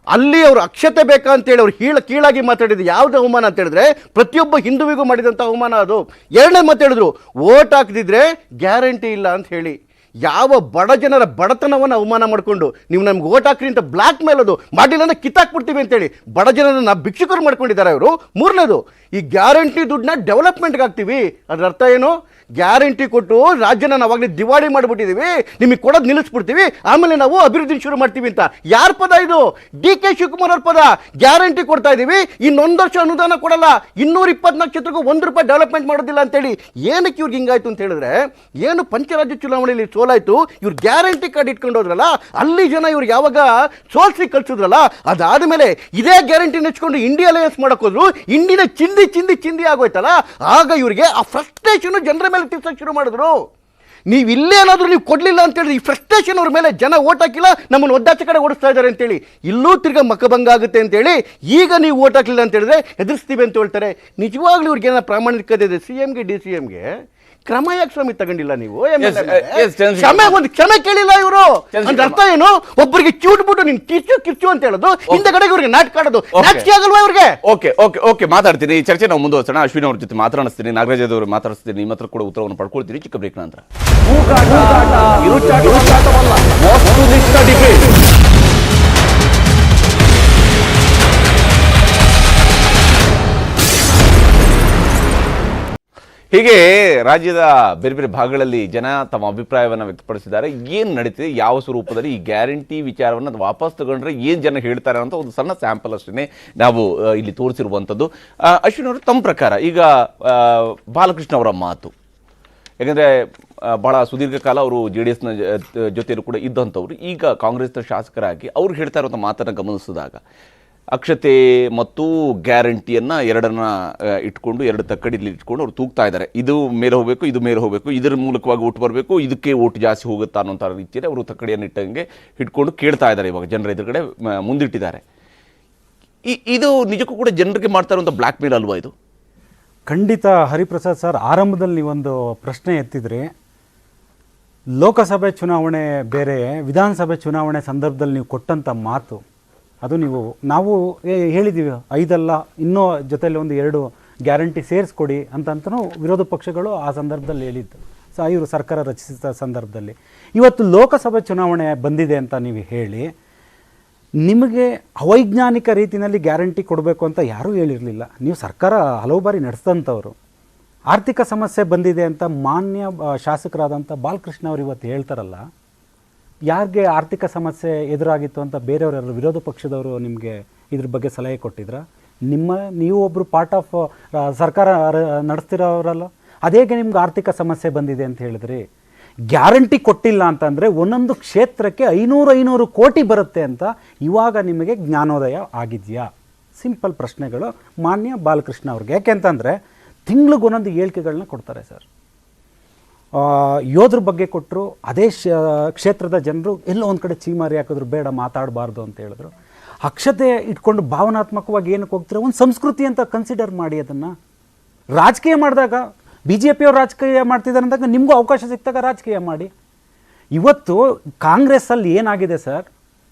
ಅಲ್ಲಿ ಅವರು ಅಕ್ಷತೆ ಬೇಕಾ ಅಂತೇಳಿ ಅವ್ರು ಕೀಳಾಗಿ ಮಾತಾಡಿದ್ದು ಯಾವ್ದು ಅವಮಾನ ಅಂತ ಹೇಳಿದ್ರೆ ಪ್ರತಿಯೊಬ್ಬ ಹಿಂದುವಿಗೂ ಮಾಡಿದಂಥ ಅವಮಾನ ಅದು. ಎರಡನೇ ಮಾತಾಡಿದ್ರು, ಓಟ್ ಹಾಕದಿದ್ರೆ ಗ್ಯಾರಂಟಿ ಇಲ್ಲ ಅಂತ ಹೇಳಿ. ಯಾವ ಬಡ ಜನರ ಬಡತನವನ್ನು ಅವಮಾನ ಮಾಡಿಕೊಂಡು ನೀವು ನಮ್ಗೆ ಓಟ್ ಹಾಕ್ರಿ ಅಂತ ಬ್ಲ್ಯಾಕ್ ಮೇಲ್ ಅದು ಮಾಡಿಲ್ಲ ಅಂದ್ರೆ ಕಿತ್ತಾಕ್ಬಿಡ್ತೀವಿ ಅಂತೇಳಿ ಬಡ ಜನರನ್ನ ಭಿಕ್ಷುಕರು ಮಾಡ್ಕೊಂಡಿದ್ದಾರೆ ಅವರು. ಮೂರನೇದು, ಈ ಗ್ಯಾರಂಟಿ ದುಡ್ಡನ್ನ ಡೆವಲಪ್ಮೆಂಟ್ಗೆ ಹಾಕ್ತೀವಿ, ಅದ್ರ ಅರ್ಥ ಏನು? ಗ್ಯಾರಂಟಿ ಕೊಟ್ಟು ರಾಜ್ಯನ ನಾವಾಗಲೇ ದಿವಾಳಿ ಮಾಡಿಬಿಟ್ಟಿದ್ದೀವಿ, ನಿಮಗೆ ಕೊಡೋದು ನಿಲ್ಲಿಸ್ಬಿಡ್ತೀವಿ, ಆಮೇಲೆ ನಾವು ಅಭಿವೃದ್ಧಿ ಶುರು ಮಾಡ್ತೀವಿ ಅಂತ. ಯಾರ ಪದ ಇದು? DK ಶಿವಕುಮಾರ್ ಅವ್ರ ಪದ. ಗ್ಯಾರಂಟಿ ಕೊಡ್ತಾ ಇದ್ದೀವಿ, ಇನ್ನೊಂದು ವರ್ಷ ಅನುದಾನ ಕೊಡಲ್ಲ, 224 ಕ್ಷೇತ್ರಕ್ಕೂ ₹1 ಡೆವಲಪ್ಮೆಂಟ್ ಮಾಡೋದಿಲ್ಲ ಅಂತೇಳಿ. ಏನಕ್ಕೆ ಇವ್ರಿಗೆ ಹಿಂಗಾಯ್ತು ಅಂತ ಹೇಳಿದ್ರೆ, ಏನು ಪಂಚರಾಜ್ಯ ಚುನಾವಣೆಯಲ್ಲಿ ಸೋಲಾಯ್ತು, ಇವ್ರು ಗ್ಯಾರಂಟಿ ಕಾರ್ಡ್ ಇಟ್ಕೊಂಡು ಹೋದ್ರಲ್ಲ, ಅಲ್ಲಿ ಜನ ಇವ್ರು ಯಾವಾಗ ಸೋಲ್ಸಿ ಕಳ್ಸಿದ್ರಲ್ಲ, ಅದಾದ್ಮೇಲೆ ಇದೇ ಗ್ಯಾರಂಟಿ ನೆಚ್ಕೊಂಡು ಇಂಡಿಯಾ ಅಲಯನ್ಸ್ ಮಾಡಕ್ ಹೋದ್ರು, ಇಂಡಿನ ಚಿಂದಿ ಆಗೋಯ್ತಲ್ಲ, ಆಗ ಇವ್ರಿಗೆ ಆ ಫ್ರಸ್ಟ್ರೇಷನ್ ಜನರ ಮೇಲೆ ತಿರ್ಸಕ್ಕೆ ಶುರು ಮಾಡಿದ್ರು. ನೀವು ಇಲ್ಲೇನಾದ್ರೂ ನೀವು ಕೊಡ್ಲಿಲ್ಲ ಅಂತ ಹೇಳಿ ಈ ಫ್ರಸ್ಟ್ರೇಷನ್ ಅವ್ರ ಮೇಲೆ ಜನ ಓಟ್ ಹಾಕಿಲ್ಲ, ನಮ್ಮನ್ನು ಒದ್ದಾಚೆ ಕಡೆ ಓಡಿಸ್ತಾ ಇದ್ದಾರೆ ಅಂತೇಳಿ, ಇಲ್ಲೂ ತಿರ್ಗಾ ಮಕ್ಕಭಂಗ ಆಗುತ್ತೆ ಅಂತೇಳಿ ಈಗ ನೀವು ಓಟ್ ಹಾಕಲಿಲ್ಲ ಅಂತ ಹೇಳಿದ್ರೆ ಎದುರಿಸ್ತೀವಿ ಅಂತ ಹೇಳ್ತಾರೆ. ನಿಜವಾಗ್ಲೂ ಇವ್ರಿಗೆ ಏನೋ ಪ್ರಾಮಾಣಿಕತೆ ಇದೆ? CMಗೆ DCMಗೆ ಕ್ರಮ ಯಾಕೆ ಸ್ವಾಮಿ ತಗೊಂಡಿಲ್ಲ ನೀವು? ಕ್ಷಮೆ ಕೇಳಿಲ್ಲ ಇವರು. ಅಂದ್ರೆ ಅರ್ಥ ಏನು? ಒಬ್ಬರಿಗೆ ಚೂಟ್ಬಿಟ್ಟು ನೀನು ಕಿರ್ಚು ಅಂತ ಹೇಳೋದು, ಹಿಂದಗಡೆಗೆ ಇವ್ರಿಗೆ ನಾಟಕ ಆಡೋದು, ನಾಚಿಕೆ ಆಗಲ್ವಾ ಇವ್ರಿಗೆ? ಓಕೆ ಮಾತಾಡ್ತೀನಿ. ಈ ಚರ್ಚೆ ನಾವು ಮುಂದುವರಿಸೋಣ. ಅಶ್ವಿನ್ ಅವ್ರ ಜೊತೆ ಮಾತಾಡಿಸ್ತೀನಿ, ನಾಗರಾಜ್ ಅವರು ಮಾತಾಡಿಸ್ತೀನಿ, ನಿಮ್ಮ ಹತ್ರ ಕೂಡ ಉತ್ತರವನ್ನು ಪಡ್ಕೊಳ್ತೀನಿ ಚಿಕ್ಕ ಬ್ರೇಕ್ ನಂತರ. ಹೀಗೆ ರಾಜ್ಯದ ಬೇರೆ ಬೇರೆ ಭಾಗಗಳಲ್ಲಿ ಜನ ತಮ್ಮ ಅಭಿಪ್ರಾಯವನ್ನು ವ್ಯಕ್ತಪಡಿಸಿದ್ದಾರೆ. ಏನು ನಡೀತಿದೆ, ಯಾವ ಸ್ವರೂಪದಲ್ಲಿ ಈ ಗ್ಯಾರಂಟಿ ವಿಚಾರವನ್ನು ವಾಪಸ್ ತಗೊಂಡ್ರೆ ಏನು ಜನ ಹೇಳ್ತಾರೆ ಅಂತ ಒಂದು ಸಣ್ಣ ಸ್ಯಾಂಪಲ್ ಅಷ್ಟೇ ನಾವು ಇಲ್ಲಿ ತೋರಿಸಿರುವಂಥದ್ದು. ಅಶ್ವಿನ್ ಅವರು, ತಮ್ಮ ಪ್ರಕಾರ ಈಗ ಬಾಲಕೃಷ್ಣ ಅವರ ಮಾತು, ಯಾಕಂದರೆ ಭಾಳ ಸುದೀರ್ಘ ಕಾಲ ಅವರು JDSನ ಜೊತೆಯಲ್ಲೂ ಕೂಡ ಇದ್ದಂಥವ್ರು, ಈಗ ಕಾಂಗ್ರೆಸ್ನ ಶಾಸಕರಾಗಿ ಅವ್ರು ಹೇಳ್ತಾ ಇರುವಂಥ ಮಾತನ್ನು ಗಮನಿಸಿದಾಗ ಅಕ್ಷತೆ ಮತ್ತು ಗ್ಯಾರಂಟಿಯನ್ನು ಎರಡನ್ನ ಇಟ್ಕೊಂಡು, ಎರಡು ತಕ್ಕಡಿಲಿ ಇಟ್ಕೊಂಡು ಅವ್ರು ತೂಗ್ತಾ ಇದ್ದಾರೆ. ಇದು ಮೇಲೆ ಹೋಗಬೇಕು, ಇದು ಮೇಲೆ ಹೋಗಬೇಕು, ಇದರ ಮೂಲಕವಾಗಿ ಓಟ್ ಬರಬೇಕು, ಇದಕ್ಕೆ ಓಟ್ ಜಾಸ್ತಿ ಹೋಗುತ್ತಾ ಅನ್ನೋಂಥ ರೀತಿಯಲ್ಲಿ ಅವರು ತಕ್ಕಡಿಯನ್ನು ಇಟ್ಟಂಗೆ ಇಟ್ಕೊಂಡು ಕೇಳ್ತಾ ಇದ್ದಾರೆ. ಇವಾಗ ಜನರ ಎದುರುಗಡೆ ಮುಂದಿಟ್ಟಿದ್ದಾರೆ. ಇದು ನಿಜಕ್ಕೂ ಕೂಡ ಜನರಿಗೆ ಮಾಡ್ತಾ ಇರುವಂಥ ಬ್ಲ್ಯಾಕ್ ಮೇಲ್ ಅಲ್ವಾ ಇದು? ಖಂಡಿತ ಹರಿಪ್ರಸಾದ್ ಸರ್, ಆರಂಭದಲ್ಲಿ ನೀವೊಂದು ಪ್ರಶ್ನೆ ಎತ್ತಿದ್ರಿ. ಲೋಕಸಭೆ ಚುನಾವಣೆ ಬೇರೆ, ವಿಧಾನಸಭೆ ಚುನಾವಣೆ ಸಂದರ್ಭದಲ್ಲಿ ನೀವು ಕೊಟ್ಟಂಥ ಮಾತು ಅದು ನಾವು ಹೇಳಿದ್ದೀವಿ, 5 ಅಲ್ಲ ಇನ್ನೂ ಜೊತೆಯಲ್ಲಿ 1-2 ಗ್ಯಾರಂಟಿ ಸೇರಿಸ್ಕೊಡಿ ಅಂತನೂ ವಿರೋಧ ಪಕ್ಷಗಳು ಆ ಸಂದರ್ಭದಲ್ಲಿ ಹೇಳಿದ್ದು. ಇವರು ಸರ್ಕಾರ ರಚಿಸಿದ ಸಂದರ್ಭದಲ್ಲಿ. ಇವತ್ತು ಲೋಕಸಭೆ ಚುನಾವಣೆ ಬಂದಿದೆ ಅಂತ ನೀವು ಹೇಳಿ, ನಿಮಗೆ ಅವೈಜ್ಞಾನಿಕ ರೀತಿಯಲ್ಲಿ ಗ್ಯಾರಂಟಿ ಕೊಡಬೇಕು ಅಂತ ಯಾರೂ ಹೇಳಿರಲಿಲ್ಲ. ನೀವು ಸರ್ಕಾರ ಹಲವು ಬಾರಿ ನಡೆಸಿದಂಥವ್ರು. ಆರ್ಥಿಕ ಸಮಸ್ಯೆ ಬಂದಿದೆ ಅಂತ ಮಾನ್ಯ ಶಾಸಕರಾದಂಥ ಬಾಲಕೃಷ್ಣ ಅವರು ಇವತ್ತು ಹೇಳ್ತಾರಲ್ಲ, ಯಾರಿಗೆ ಆರ್ಥಿಕ ಸಮಸ್ಯೆ ಎದುರಾಗಿತ್ತು ಅಂತ ಬೇರೆಯವರೆಲ್ಲರೂ ವಿರೋಧ ಪಕ್ಷದವರು ನಿಮಗೆ ಇದ್ರ ಬಗ್ಗೆ ಸಲಹೆ ಕೊಟ್ಟಿದ್ರ? ನೀವು ಒಬ್ಬರು ಪಾರ್ಟ್ ಆಫ್ ಸರ್ಕಾರ ನಡೆಸ್ತಿರೋರಲ್ಲ, ಅದೇಗೆ ನಿಮ್ಗೆ ಆರ್ಥಿಕ ಸಮಸ್ಯೆ ಬಂದಿದೆ ಅಂತ ಹೇಳಿದ್ರಿ? ಗ್ಯಾರಂಟಿ ಕೊಟ್ಟಿಲ್ಲ ಅಂತಂದರೆ ಒಂದೊಂದು ಕ್ಷೇತ್ರಕ್ಕೆ 500 ಕೋಟಿ ಬರುತ್ತೆ ಅಂತ ಇವಾಗ ನಿಮಗೆ ಜ್ಞಾನೋದಯ ಆಗಿದೆಯಾ? ಸಿಂಪಲ್ ಪ್ರಶ್ನೆಗಳು ಮಾನ್ಯ ಬಾಲಕೃಷ್ಣ ಅವ್ರಿಗೆ. ಯಾಕೆಂತಂದರೆ ತಿಂಗಳಿಗೊಂದೊಂದು ಹೇಳಿಕೆಗಳನ್ನ ಕೊಡ್ತಾರೆ ಸರ್. ಯೋಧರ ಬಗ್ಗೆ ಕೊಟ್ಟರು, ಅದೇ ಕ್ಷೇತ್ರದ ಜನರು ಎಲ್ಲೋ ಒಂದು ಕಡೆ ಚೀಮಾರಿ ಹಾಕಿದ್ರು, ಬೇಡ ಮಾತಾಡಬಾರ್ದು ಅಂತ ಹೇಳಿದ್ರು. ಅಕ್ಷತೆ ಇಟ್ಕೊಂಡು ಭಾವನಾತ್ಮಕವಾಗಿ ಏನಕ್ಕೆ ಹೋಗ್ತಾರೆ? ಒಂದು ಸಂಸ್ಕೃತಿ ಅಂತ ಕನ್ಸಿಡರ್ ಮಾಡಿ. ಅದನ್ನು ರಾಜಕೀಯ ಮಾಡಿದಾಗ BJP ಅವರು ರಾಜಕೀಯ ಮಾಡ್ತಿದ್ದಾರೆ ಅಂದಾಗ ನಿಮಗೂ ಅವಕಾಶ ಸಿಕ್ತಾಗ ರಾಜಕೀಯ ಮಾಡಿ. ಇವತ್ತು ಕಾಂಗ್ರೆಸ್ಸಲ್ಲಿ ಏನಾಗಿದೆ ಸರ್,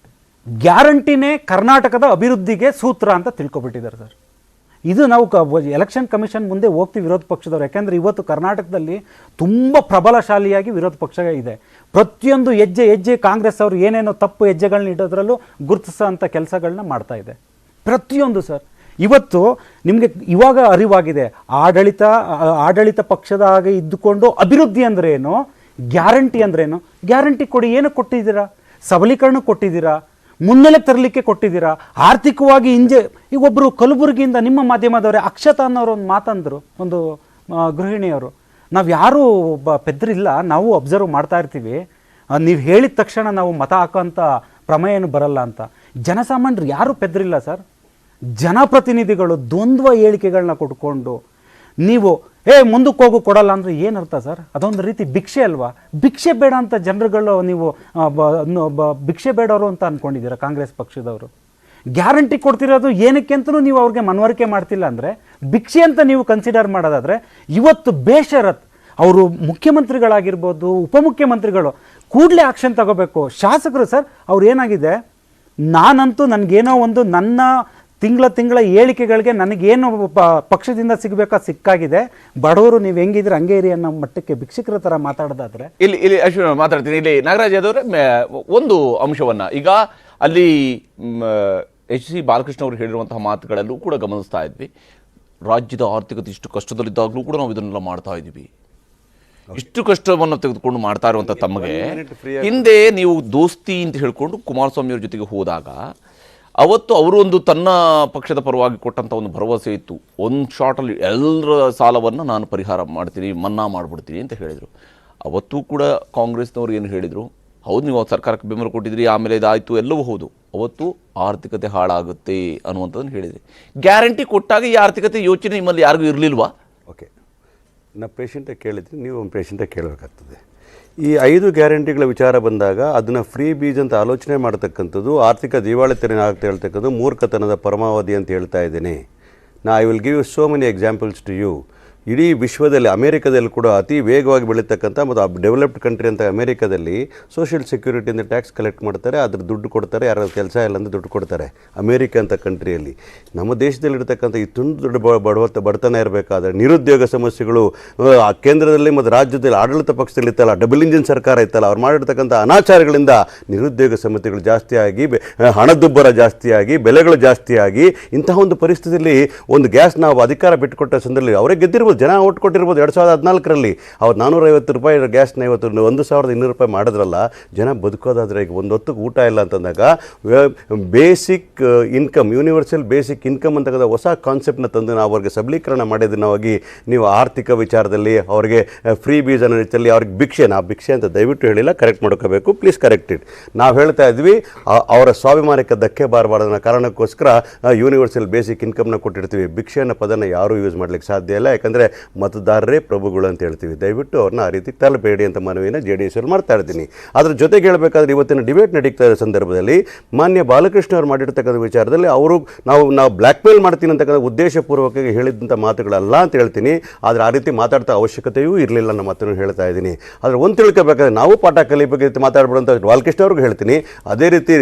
ಗ್ಯಾರಂಟಿನೇ ಕರ್ನಾಟಕದ ಅಭಿವೃದ್ಧಿಗೆ ಸೂತ್ರ ಅಂತ ತಿಳ್ಕೊಬಿಟ್ಟಿದ್ದಾರೆ ಸರ್. ಇದು ನಾವು ಎಲೆಕ್ಷನ್ ಕಮಿಷನ್ ಮುಂದೆ ಹೋಗ್ತೀವಿ ವಿರೋಧ ಪಕ್ಷದವ್ರು. ಯಾಕೆಂದರೆ ಇವತ್ತು ಕರ್ನಾಟಕದಲ್ಲಿ ತುಂಬ ಪ್ರಬಲಶಾಲಿಯಾಗಿ ವಿರೋಧ ಪಕ್ಷ ಇದೆ. ಪ್ರತಿಯೊಂದು ಹೆಜ್ಜೆ ಕಾಂಗ್ರೆಸ್ ಅವರು ಏನೇನೋ ತಪ್ಪು ಹೆಜ್ಜೆಗಳನ್ನ ಇಡೋದ್ರಲ್ಲೂ ಗುರುತಿಸೋ ಅಂಥ ಕೆಲಸಗಳನ್ನ ಮಾಡ್ತಾ ಇದೆ. ಪ್ರತಿಯೊಂದು ಸರ್, ಇವತ್ತು ನಿಮಗೆ ಇವಾಗ ಅರಿವಾಗಿದೆ ಆಡಳಿತ ಪಕ್ಷದ ಹಾಗೆ ಇದ್ದುಕೊಂಡು ಅಭಿವೃದ್ಧಿ ಅಂದ್ರೆ ಏನು, ಗ್ಯಾರಂಟಿ ಅಂದ್ರೇನು. ಗ್ಯಾರಂಟಿ ಕೊಡಿ, ಏನು ಕೊಟ್ಟಿದ್ದೀರಾ? ಸಬಲೀಕರಣ ಕೊಟ್ಟಿದ್ದೀರಾ, ಮುನ್ನೆಲೆ ತರಲಿಕ್ಕೆ ಕೊಟ್ಟಿದ್ದೀರಾ, ಆರ್ಥಿಕವಾಗಿ ಈಗ ಒಬ್ಬರು ಕಲಬುರಗಿಯಿಂದ ನಿಮ್ಮ ಮಾಧ್ಯಮದವರೇ ಅಕ್ಷತಾ ಅನ್ನೋರು ಒಂದು ಮಾತಂದ್ರು, ಒಂದು ಗೃಹಿಣಿಯವರು, ನಾವು ಯಾರೂ ಪೆದ್ರಿಲ್ಲ, ನಾವು ಅಬ್ಸರ್ವ್ ಮಾಡ್ತಾ ಇರ್ತೀವಿ, ನೀವು ಹೇಳಿದ ತಕ್ಷಣ ನಾವು ಮತ ಹಾಕೋಂಥ ಪ್ರಮೇಯ ಏನು ಬರಲ್ಲ ಅಂತ. ಜನಸಾಮಾನ್ಯರು ಯಾರೂ ಪೆದ್ರಿಲ್ಲ ಸರ್. ಜನಪ್ರತಿನಿಧಿಗಳು ದ್ವಂದ್ವ ಹೇಳಿಕೆಗಳನ್ನ ಕೊಟ್ಕೊಂಡು ನೀವು ಮುಂದಕ್ಕೆ ಹೋಗು ಕೊಡಲ್ಲ ಅಂದರೆ ಏನರ್ಥ ಸರ್? ಅದೊಂದು ರೀತಿ ಭಿಕ್ಷೆ ಅಲ್ವಾ? ಭಿಕ್ಷೆ ಬೇಡ ಅಂತ ಜನರುಗಳು ನೀವು ಭಿಕ್ಷೆ ಬೇಡವರು ಅಂತ ಅಂದ್ಕೊಂಡಿದ್ದೀರಾ ಕಾಂಗ್ರೆಸ್ ಪಕ್ಷದವರು? ಗ್ಯಾರಂಟಿ ಕೊಡ್ತಿರೋದು ಏನಕ್ಕೆ ಅಂತಲೂ ನೀವು ಅವ್ರಿಗೆ ಮನವರಿಕೆ ಮಾಡ್ತಿಲ್ಲ ಅಂದರೆ ಭಿಕ್ಷೆ ಅಂತ ನೀವು ಕನ್ಸಿಡರ್ ಮಾಡೋದಾದರೆ ಇವತ್ತು ಬೇಷರತ್ ಅವರು ಮುಖ್ಯಮಂತ್ರಿಗಳಾಗಿರ್ಬೋದು, ಉಪಮುಖ್ಯಮಂತ್ರಿಗಳು ಕೂಡಲೇ ಆಕ್ಷನ್ ತಗೋಬೇಕು. ಶಾಸಕರು ಸರ್ ಅವ್ರು ಏನಾಗಿದೆ, ನಾನಂತೂ ನನಗೇನೋ ಒಂದು ನನ್ನ ತಿಂಗಳ ಹೇಳಿಕೆಗಳಿಗೆ ನನಗೇನು ಪಕ್ಷದಿಂದ ಸಿಗಬೇಕಾ ಸಿಕ್ಕಾಗಿದೆ, ಬಡವರು ನೀವು ಹೆಂಗಿದ್ರೆ ಹಂಗೆ ಇರಿ ಅನ್ನೋ ಮಟ್ಟಕ್ಕೆ ಭಿಕ್ಷುಕರ ಥರ ಮಾತಾಡೋದಾದ್ರೆ ಇಲ್ಲಿ ಅಶ್ವಿನ್ ಮಾತಾಡ್ತೀನಿ. ಇಲ್ಲಿ ನಾಗರಾಜ್ ಯಾದವ್ರೆ ಒಂದು ಅಂಶವನ್ನ ಈಗ ಅಲ್ಲಿ ಎಚ್ ಸಿ ಬಾಲಕೃಷ್ಣ ಅವರು ಹೇಳಿರುವಂತಹ ಮಾತುಗಳಲ್ಲೂ ಕೂಡ ಗಮನಿಸ್ತಾ ಇದ್ವಿ. ರಾಜ್ಯದ ಆರ್ಥಿಕತೆ ಇಷ್ಟು ಕಷ್ಟದಲ್ಲಿದ್ದಾಗಲೂ ಕೂಡ ನಾವು ಇದನ್ನೆಲ್ಲ ಮಾಡ್ತಾ ಇದ್ದೀವಿ. ಇಷ್ಟು ಕಷ್ಟವನ್ನು ತೆಗೆದುಕೊಂಡು ಮಾಡ್ತಾ ಇರುವಂಥ ತಮಗೆ ಹಿಂದೆ ನೀವು ದೋಸ್ತಿ ಅಂತ ಹೇಳ್ಕೊಂಡು ಕುಮಾರಸ್ವಾಮಿ ಅವ್ರ ಜೊತೆಗೆ ಹೋದಾಗ ಅವತ್ತು ಅವರು ಒಂದು ತನ್ನ ಪಕ್ಷದ ಪರವಾಗಿ ಕೊಟ್ಟಂಥ ಒಂದು ಭರವಸೆ ಇತ್ತು, ಒಂದು ಶಾರ್ಟಲ್ಲಿ ಎಲ್ಲರ ಸಾಲವನ್ನು ನಾನು ಪರಿಹಾರ ಮಾಡ್ತೀನಿ, ಮನ್ನಾ ಮಾಡಿಬಿಡ್ತೀನಿ ಅಂತ ಹೇಳಿದರು. ಅವತ್ತು ಕೂಡ ಕಾಂಗ್ರೆಸ್ನವ್ರು ಏನು ಹೇಳಿದರು, ಹೌದು ನೀವು ಸರ್ಕಾರಕ್ಕೆ ಬೆಂಬಲ ಕೊಟ್ಟಿದ್ರಿ, ಆಮೇಲೆ ಇದಾಯಿತು, ಎಲ್ಲವೂ ಹೌದು, ಅವತ್ತು ಆರ್ಥಿಕತೆ ಹಾಳಾಗುತ್ತೆ ಅನ್ನುವಂಥದ್ದನ್ನು ಹೇಳಿದ್ರಿ. ಗ್ಯಾರಂಟಿ ಕೊಟ್ಟಾಗ ಈ ಆರ್ಥಿಕತೆ ಯೋಚನೆ ನಿಮ್ಮಲ್ಲಿ ಯಾರಿಗೂ ಇರಲಿಲ್ವಾ? ಓಕೆ, ನಾ ಪೇಷಂಟಾಗಿ ಕೇಳಿದ್ರಿ, ನೀವು ಒಂದು ಪೇಷಂಟಾಗಿ ಕೇಳಬೇಕಾಗ್ತದೆ. ಈ 5 ಗ್ಯಾರಂಟಿಗಳ ವಿಚಾರ ಬಂದಾಗ ಅದನ್ನು ಫ್ರೀ ಬೀಜ್ ಅಂತ ಆಲೋಚನೆ ಮಾಡ್ತಕ್ಕಂಥದ್ದು, ಆರ್ಥಿಕ ದಿವಾಳಿತನ ಆಗ್ತಾ ಹೇಳ್ತಕ್ಕಂಥದ್ದು ಮೂರ್ಖತನದ ಪರಮಾವಧಿ ಅಂತ ಹೇಳ್ತಾ ಇದ್ದೀನಿ. I will give you so many examples to you. ಇಡೀ ವಿಶ್ವದಲ್ಲಿ ಅಮೇರಿಕಾದಲ್ಲಿ ಕೂಡ ಅತಿ ವೇಗವಾಗಿ ಬೆಳೀತಕ್ಕಂಥ ಮತ್ತು ಡೆವಲಪ್ಡ್ ಕಂಟ್ರಿ ಅಂತ ಅಮೇರಿಕಾದಲ್ಲಿ ಸೋಷಿಯಲ್ ಸೆಕ್ಯೂರಿಟಿಯಿಂದ ಟ್ಯಾಕ್ಸ್ ಕಲೆಕ್ಟ್ ಮಾಡ್ತಾರೆ, ಅದ್ರ ದುಡ್ಡು ಕೊಡ್ತಾರೆ, ಯಾರು ಕೆಲಸ ಇಲ್ಲ ಅಂತ ದುಡ್ಡು ಕೊಡ್ತಾರೆ ಅಮೇರಿಕ ಅಂತ ಕಂಟ್ರಿಯಲ್ಲಿ. ನಮ್ಮ ದೇಶದಲ್ಲಿರ್ತಕ್ಕಂಥ ಈ ತುಂಡು ದುಡ್ಡು ಬಡತನ ಇರಬೇಕಾದ್ರೆ ನಿರುದ್ಯೋಗ ಸಮಸ್ಯೆಗಳು ಕೇಂದ್ರದಲ್ಲಿ ಮತ್ತು ರಾಜ್ಯದಲ್ಲಿ ಆಡಳಿತ ಪಕ್ಷದಲ್ಲಿ ಇತ್ತಲ್ಲ, ಡಬಲ್ ಇಂಜಿನ್ ಸರ್ಕಾರ ಇತ್ತಲ್ಲ, ಅವ್ರು ಮಾಡಿರ್ತಕ್ಕಂಥ ಅನಾಚಾರಗಳಿಂದ ನಿರುದ್ಯೋಗ ಸಮಸ್ಯೆಗಳು ಜಾಸ್ತಿಯಾಗಿ, ಹಣದುಬ್ಬರ ಜಾಸ್ತಿಯಾಗಿ, ಬೆಲೆಗಳು ಜಾಸ್ತಿಯಾಗಿ, ಇಂತಹ ಒಂದು ಪರಿಸ್ಥಿತಿಯಲ್ಲಿ ಒಂದು ಗ್ಯಾಸ್ ನಾವು ಅಧಿಕಾರ ಬಿಟ್ಟುಕೊಟ್ಟ ಸಂದರ್ಭದಲ್ಲಿ ಅವರೇ ಗೆದ್ದಿರ್ಬೋದು, ಜನ ಓಟ್ ಕೊಟ್ಟಿರ್ಬೋದು. 2014ರಲ್ಲಿ ಅವ್ರು 450 ರೂಪಾಯಿ ಗ್ಯಾಸ್ನ ಇವತ್ತು 1200 ರೂಪಾಯಿ ಮಾಡಿದ್ರಲ್ಲ, ಜನ ಬದುಕೋದಾದ್ರೆ ಈಗ ಒಂದು ಹೊತ್ತಿಗೆ ಊಟ ಇಲ್ಲ ಅಂತಂದಾಗ basic income, universal basic income ಅಂತಕ್ಕಂಥ ಹೊಸ ಕಾನ್ಸೆಪ್ಟ್ನ ತಂದು ನಾವು ಅವ್ರಿಗೆ ಸಬಲೀಕರಣ ಮಾಡಿದ್ದನ್ನಾಗಿ ನೀವು ಆರ್ಥಿಕ ವಿಚಾರದಲ್ಲಿ ಅವರಿಗೆ ಫ್ರೀ ಬೀಜ್ ಅನ್ನೋ ರೀತಿಯಲ್ಲಿ ಅವ್ರಿಗೆ ಭಿಕ್ಷೆ ಅಂತ ದಯವಿಟ್ಟು ಹೇಳಿಲ್ಲ, ಕರೆಕ್ಟ್ ಮಾಡ್ಕೋಬೇಕು, ಪ್ಲೀಸ್ ಕರೆಕ್ಟ್ ಇಟ್. ನಾವು ಹೇಳ್ತಾ ಇದ್ವಿ ಅವರ ಸ್ವಾಭಿಮಾನಕ್ಕೆ ಧಕ್ಕೆ ಬಾರಬಾರ್ದನ್ನ ಕಾರಣಕ್ಕೋಸ್ಕರ ಯೂನಿವರ್ಸಲ್ ಬೇಸಿಕ್ ಇನ್ಕಮ್ನ ಕೊಟ್ಟಿರ್ತೀವಿ. ಭಿಕ್ಷೆ ಅನ್ನೋ ಪದನ ಯಾರೂ ಯೂಸ್ ಮಾಡ್ಲಿಕ್ಕೆ ಸಾಧ್ಯ ಇಲ್ಲ, ಯಾಕಂದರೆ ಮತದಾರರೇ ಪ್ರಭುಗಳು ಅಂತ ಹೇಳ್ತೀವಿ. ದಯವಿಟ್ಟು ಅವ್ರನ್ನ ಆ ರೀತಿ ತಲಬೇಡಿ ಅಂತ ಮನವಿನ JDS ಅವರು ಮಾಡ್ತಾ ಇರ್ತೀನಿ. ಅದ್ರ ಜೊತೆಗೆ ಹೇಳಬೇಕಾದ್ರೆ ಇವತ್ತಿನ ಡಿಬೇಟ್ ನಡೀತಾ ಇರೋ ಸಂದರ್ಭದಲ್ಲಿ ಮಾನ್ಯ ಬಾಲಕೃಷ್ಣ ಅವರು ಮಾಡಿರ್ತಕ್ಕಂಥ ವಿಚಾರದಲ್ಲಿ ಅವರು ನಾವು ಬ್ಲ್ಯಾಕ್ ಮೇಲ್ ಮಾಡ್ತೀನಿ ಅಂತಕ್ಕಂಥ ಉದ್ದೇಶಪೂರ್ವಕವಾಗಿ ಹೇಳಿದಂಥ ಮಾತುಗಳಲ್ಲ ಅಂತ ಹೇಳ್ತೀನಿ. ಆದರೆ ಆ ರೀತಿ ಮಾತಾಡ್ತಾ ಅವಶ್ಯಕತೆಯೂ ಇರಲಿಲ್ಲ ಅನ್ನೋ ಮಾತನ್ನು ಹೇಳ್ತಾ ಇದ್ದೀನಿ. ಆದರೆ ಒಂದು ತಿಳ್ಕೋಬೇಕಾದ್ರೆ ನಾವು ಪಾಠ ಕಲಿಬೇಕು ಮಾತಾಡ್ಬಿಡುವಂಥ ಬಾಲಕೃಷ್ಣ ಅವ್ರಿಗೆ ಹೇಳ್ತೀನಿ. ಅದೇ ರೀತಿ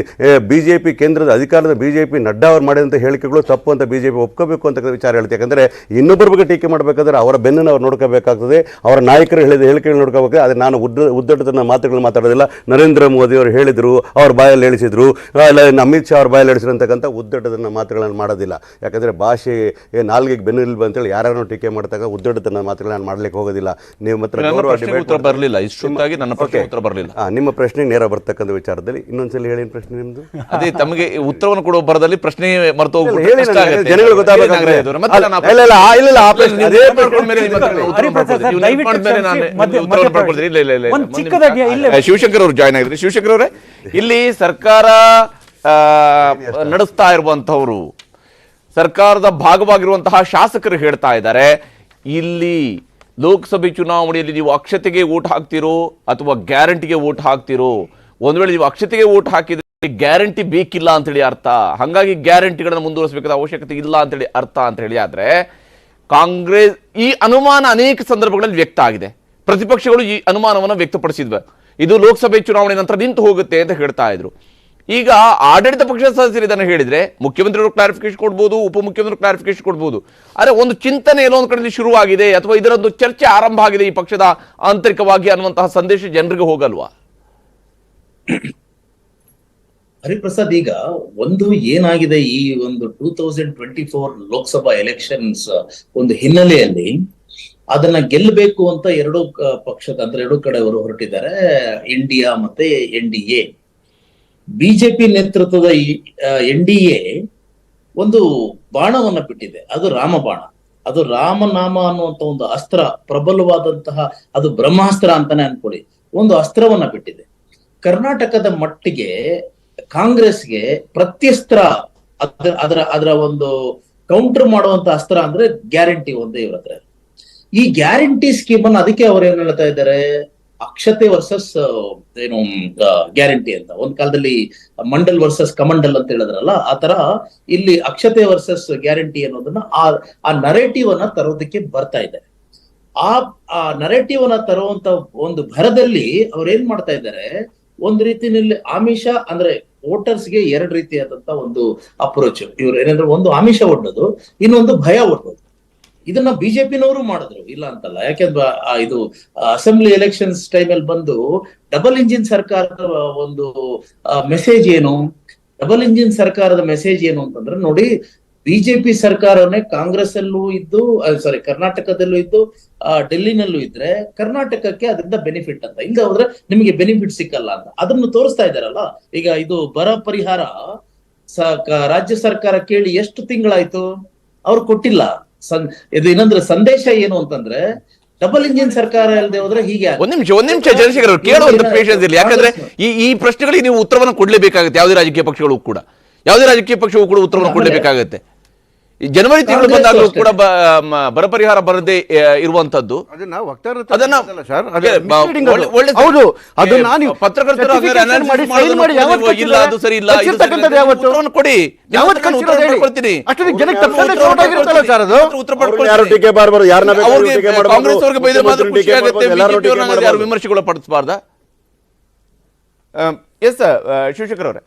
BJP ಕೇಂದ್ರದ ಅಧಿಕಾರದ BJP ನಡ್ಡಾ ಅವ್ರು ಮಾಡಿದಂಥ ಹೇಳಿಕೆಗಳು ತಪ್ಪು ಅಂತ BJP ಒಪ್ಕೋಬೇಕು ಅಂತ ವಿಚಾರ ಹೇಳ್ತೀವಿ. ಯಾಕಂದರೆ ಇನ್ನೊಬ್ಬರ ಬಗ್ಗೆ ಟೀಕೆ ಮಾಡಬೇಕಾದ್ರೆ ಅವರ ಬೆನ್ನನ್ನು ಅವ್ರು ನೋಡ್ಕೋಬೇಕಾಗ್ತದೆ, ಅವರ ನಾಯಕರು ಹೇಳಿದ ಹೇಳಿಕೆಗಳು ನೋಡ್ಕೋಬೇಕು. ಆದರೆ ನಾನು ಉದ್ದಟತನ ಮಾತುಗಳು ಮಾತಾಡೋದಿಲ್ಲ. ನರೇಂದ್ರ ಮೋದಿ ಅವರು ಹೇಳಿದರು, ಅವ್ರ ಬಾಯಲ್ಲಿ ಹೇಳಿಸಿದ್ರು, ಇಲ್ಲ ಅಮಿತ್ ಶಾ ಅವ್ರ ಬಾಯಲ್ಲಿ ಹೇಳಿಸಿದ್ರು ಅಂತಕ್ಕಂಥ ಉದ್ದಟತನ ಮಾತುಗಳನ್ನು ಮಾಡೋದಿಲ್ಲ. ಯಾಕಂದರೆ ಭಾಷೆ ನಾಲ್ಗೆಗೆ ಬೆನ್ನಿಲ್ಬ ಅಂತೇಳಿ ಯಾರನ್ನೂ ಟೀಕೆ ಮಾಡ್ತಾಗ ಉದ್ದಟತನ ಮಾತುಗಳನ್ನ ನಾನು ಮಾಡ್ಲಿಕ್ಕೆ ಹೋಗೋದಿಲ್ಲ. ನೀವು ಮಾತ್ರ ಬರಲಿಲ್ಲ, ಇಷ್ಟೊಂದಾಗಿ ನನ್ನ ಪ್ರಶ್ನೆ ಉತ್ತರ ಬರಲಿಲ್ಲ. ನಿಮ್ಮ ಪ್ರಶ್ನೆಗೆ ನೇರ ಬರ್ತಕ್ಕಂಥ ವಿಚಾರದಲ್ಲಿ ಇನ್ನೊಂದ್ಸಲಿ ಹೇಳಿ ಪ್ರಶ್ನೆ ನಿಮ್ದು. ಅದೇ ತಮಗೆ ಉತ್ತರವನ್ನು ಕೊಡುವ ಬರದಲ್ಲಿ ಪ್ರಶ್ನೆ ಮರೆತು ಜನಗಳು ಗೊತ್ತಾಗಬೇಕಾದ್ರೆ ಶಿವಶಂಕರ್ ಅವರು ಜಾಯ್ನ್ ಆಗಿದ್ರು. ಶಿವಶಂಕರ್ ಅವರೇ, ಇಲ್ಲಿ ಸರ್ಕಾರ ನಡೆಸ್ತಾ ಇರುವಂತವರು, ಸರ್ಕಾರದ ಭಾಗವಾಗಿರುವಂತಹ ಶಾಸಕರು ಹೇಳ್ತಾ ಇದ್ದಾರೆ, ಇಲ್ಲಿ ಲೋಕಸಭೆ ಚುನಾವಣೆಯಲ್ಲಿ ನೀವು ಅಕ್ಷತೆಗೆ ವೋಟ್ ಹಾಕ್ತಿರೋ ಅಥವಾ ಗ್ಯಾರಂಟಿಗೆ ವೋಟ್ ಹಾಕ್ತಿರೋ? ಒಂದ್ ವೇಳೆ ನೀವು ಅಕ್ಷತೆಗೆ ವೋಟ್ ಹಾಕಿದ್ರೆ ಗ್ಯಾರಂಟಿ ಬೇಕಿಲ್ಲ ಅಂತೇಳಿ ಅರ್ಥ, ಹಾಗಾಗಿ ಗ್ಯಾರಂಟಿಗಳನ್ನು ಮುಂದುವರಿಸಬೇಕಾದ ಅವಶ್ಯಕತೆ ಇಲ್ಲ ಅಂತೇಳಿ ಅರ್ಥ ಅಂತ ಹೇಳಿ. ಆದ್ರೆ ಕಾಂಗ್ರೆಸ್ ಈ ಅನುಮಾನ ಅನೇಕ ಸಂದರ್ಭಗಳಲ್ಲಿ ವ್ಯಕ್ತ ಆಗಿದೆ. ಪ್ರತಿಪಕ್ಷಗಳು ಈ ಅನುಮಾನವನ್ನು ವ್ಯಕ್ತಪಡಿಸಿದ್ವು, ಇದು ಲೋಕಸಭೆ ಚುನಾವಣೆ ನಂತರ ನಿಂತು ಹೋಗುತ್ತೆ ಅಂತ ಹೇಳ್ತಾ ಇದ್ರು. ಈಗ ಆಡಳಿತ ಪಕ್ಷದ ಸದಸ್ಯರು ಇದನ್ನು ಹೇಳಿದ್ರೆ ಮುಖ್ಯಮಂತ್ರಿಗಳು ಕ್ಲಾರಿಫಿಕೇಶನ್ ಕೊಡ್ಬೋದು, ಉಪಮುಖ್ಯಮಂತ್ರಿ ಕ್ಲಾರಿಫಿಕೇಶನ್ ಕೊಡ್ಬೋದು. ಆದರೆ ಒಂದು ಚಿಂತನೆ ಎಲ್ಲೋ ಒಂದು ಕಡೆಯಲ್ಲಿ ಶುರುವಾಗಿದೆ ಅಥವಾ ಇದರೊಂದು ಚರ್ಚೆ ಆರಂಭ ಆಗಿದೆ ಈ ಪಕ್ಷದ ಆಂತರಿಕವಾಗಿ ಅನ್ನುವಂತಹ ಸಂದೇಶ ಜನರಿಗೆ ಹೋಗಲ್ವಾ? ಹರಿಪ್ರಸಾದ್, ಈಗ ಒಂದು ಏನಾಗಿದೆ ಈ ಒಂದು 2024 ಲೋಕಸಭಾ ಎಲೆಕ್ಷನ್ಸ್ ಒಂದು ಹಿನ್ನೆಲೆಯಲ್ಲಿ ಅದನ್ನ ಗೆಲ್ಲಬೇಕು ಅಂತ ಎರಡು ಪಕ್ಷದ ಅಂದ್ರೆ ಎರಡು ಕಡೆಯವರು ಹೊರಟಿದ್ದಾರೆ, ಇಂಡಿಯಾ ಮತ್ತೆ NDA. ಬಿಜೆಪಿ ನೇತೃತ್ವದ NDA ಒಂದು ಬಾಣವನ್ನ ಬಿಟ್ಟಿದೆ, ಅದು ರಾಮಬಾಣ. ಅದು ರಾಮನಾಮ ಅನ್ನುವಂತ ಒಂದು ಅಸ್ತ್ರ, ಪ್ರಬಲವಾದಂತಹ ಅದು ಬ್ರಹ್ಮಾಸ್ತ್ರ ಅಂತಾನೆ ಅನ್ಕೊಳ್ಳಿ, ಒಂದು ಅಸ್ತ್ರವನ್ನ ಬಿಟ್ಟಿದೆ. ಕರ್ನಾಟಕದ ಮಟ್ಟಿಗೆ ಕಾಂಗ್ರೆಸ್ಗೆ ಪ್ರತ್ಯಸ್ತ್ರ, ಅದರ ಒಂದು ಕೌಂಟರ್ ಮಾಡುವಂತ ಅಸ್ತ್ರ ಅಂದ್ರೆ ಗ್ಯಾರಂಟಿ ಒಂದೇ ಇವ್ರ ಹತ್ರ. ಈ ಗ್ಯಾರಂಟಿ ಸ್ಕೀಮ್ ಅನ್ನು ಅದಕ್ಕೆ ಅವ್ರು ಏನ್ ಹೇಳ್ತಾ ಇದ್ದಾರೆ, ಅಕ್ಷತೆ ವರ್ಸಸ್ ಏನು ಗ್ಯಾರಂಟಿ ಅಂತ. ಒಂದ್ ಕಾಲದಲ್ಲಿ ಮಂಡಲ್ ವರ್ಸಸ್ ಕಮಂಡಲ್ ಅಂತ ಹೇಳಿದ್ರಲ್ಲ, ಆ ತರ ಇಲ್ಲಿ ಅಕ್ಷತೆ ವರ್ಸಸ್ ಗ್ಯಾರಂಟಿ ಅನ್ನೋದನ್ನ ಆ ನರೇಟಿವ್ ಅನ್ನ ತರೋದಕ್ಕೆ ಬರ್ತಾ ಇದ್ದಾರೆ. ಆ ನರೇಟಿವ್ ಅನ್ನ ತರುವಂತ ಒಂದು ಭರದಲ್ಲಿ ಅವ್ರು ಏನ್ ಮಾಡ್ತಾ ಇದ್ದಾರೆ, ಒಂದು ರೀತಿಯಲ್ಲಿ ಆಮಿಷ ಅಂದ್ರೆ ವೋಟರ್ಸ್ಗೆ ಎರಡು ರೀತಿಯಾದಂತ ಒಂದು ಅಪ್ರೋಚ್. ಇವ್ರು ಏನಂದ್ರೆ ಒಂದು ಆಮಿಷ ಒಡ್ಡೋದು, ಇನ್ನೊಂದು ಭಯ ಒಡ್ಡೋದು. ಇದನ್ನ ಬಿಜೆಪಿನವರು ಮಾಡಿದ್ರು, ಇಲ್ಲ ಅಂತಲ್ಲ. ಯಾಕೆಂದ್ರೆ ಇದು ಅಸೆಂಬ್ಲಿ ಎಲೆಕ್ಷನ್ಸ್ ಟೈಮಲ್ಲಿ ಬಂದು ಡಬಲ್ ಇಂಜಿನ್ ಸರ್ಕಾರದ ಒಂದು ಮೆಸೇಜ್ ಏನು, ಡಬಲ್ ಇಂಜಿನ್ ಸರ್ಕಾರದ ಮೆಸೇಜ್ ಏನು ಅಂತಂದ್ರೆ, ನೋಡಿ ಬಿಜೆಪಿ ಸರ್ಕಾರನೇ ಕಾಂಗ್ರೆಸ್ ಅಲ್ಲೂ ಇದ್ದು ಕರ್ನಾಟಕದಲ್ಲೂ ಇದ್ದು ಡೆಲ್ಲಿನಲ್ಲೂ ಇದ್ರೆ ಕರ್ನಾಟಕಕ್ಕೆ ಅದರಿಂದ ಬೆನಿಫಿಟ್ ಅಂತ, ಇಲ್ಲ ಹೋದ್ರೆ ನಿಮಗೆ ಬೆನಿಫಿಟ್ ಸಿಕ್ಕಲ್ಲ ಅಂತ ಅದನ್ನು ತೋರಿಸ್ತಾ ಇದಾರಲ್ಲ. ಈಗ ಇದು ಬರ ಪರಿಹಾರ ರಾಜ್ಯ ಸರ್ಕಾರ ಕೇಳಿ ಎಷ್ಟು ತಿಂಗಳಾಯ್ತು, ಅವ್ರು ಕೊಟ್ಟಿಲ್ಲ. ಇದು ಏನಂದ್ರೆ ಸಂದೇಶ ಏನು ಅಂತಂದ್ರೆ, ಡಬಲ್ ಇಂಜಿನ್ ಸರ್ಕಾರ ಇಲ್ಲದೆ ಹೋದ್ರೆ ಹೀಗೆ. ಒಂದ್ ನಿಮಿಷ ಚಂದ್ರಶೇಖರ್ ಅವರು ಕೇಳುವಂತ ಪೇಷನ್ಸ್ ಇರಲಿ. ಯಾಕಂದ್ರೆ ಈ ಪ್ರಶ್ನೆಗಳಿಗೆ ನೀವು ಉತ್ತರವನ್ನು ಕೊಡ್ಲೇಬೇಕಾಗುತ್ತೆ. ಯಾವುದೇ ರಾಜಕೀಯ ಪಕ್ಷಗಳು ಕೂಡ ಉತ್ತರವನ್ನು ಕೊಡ್ಲೇಬೇಕಾಗುತ್ತೆ. ಜನವರಿ ತಿಂಗಳು ಬಂದಾಗಲೂ ಕೂಡ ಬರ ಪರಿಹಾರ ಬರದೇ ಇರುವಂತದ್ದು ಪತ್ರಕರ್ತರು ಕೊಡಿ, ಕಾಂಗ್ರೆಸ್ ಅವ್ರಿಗೆ ಬೈದ್ರೆ ಮಾತ್ರ ಖುಷಿ ಆಗುತ್ತೆ, ಯಾರು ವಿಮರ್ಶೆಗಳು ಪಡಿಸಬಾರ್ದ? ಎಸ್ ಶಿವಶೇಖರ್ ಅವರೇ,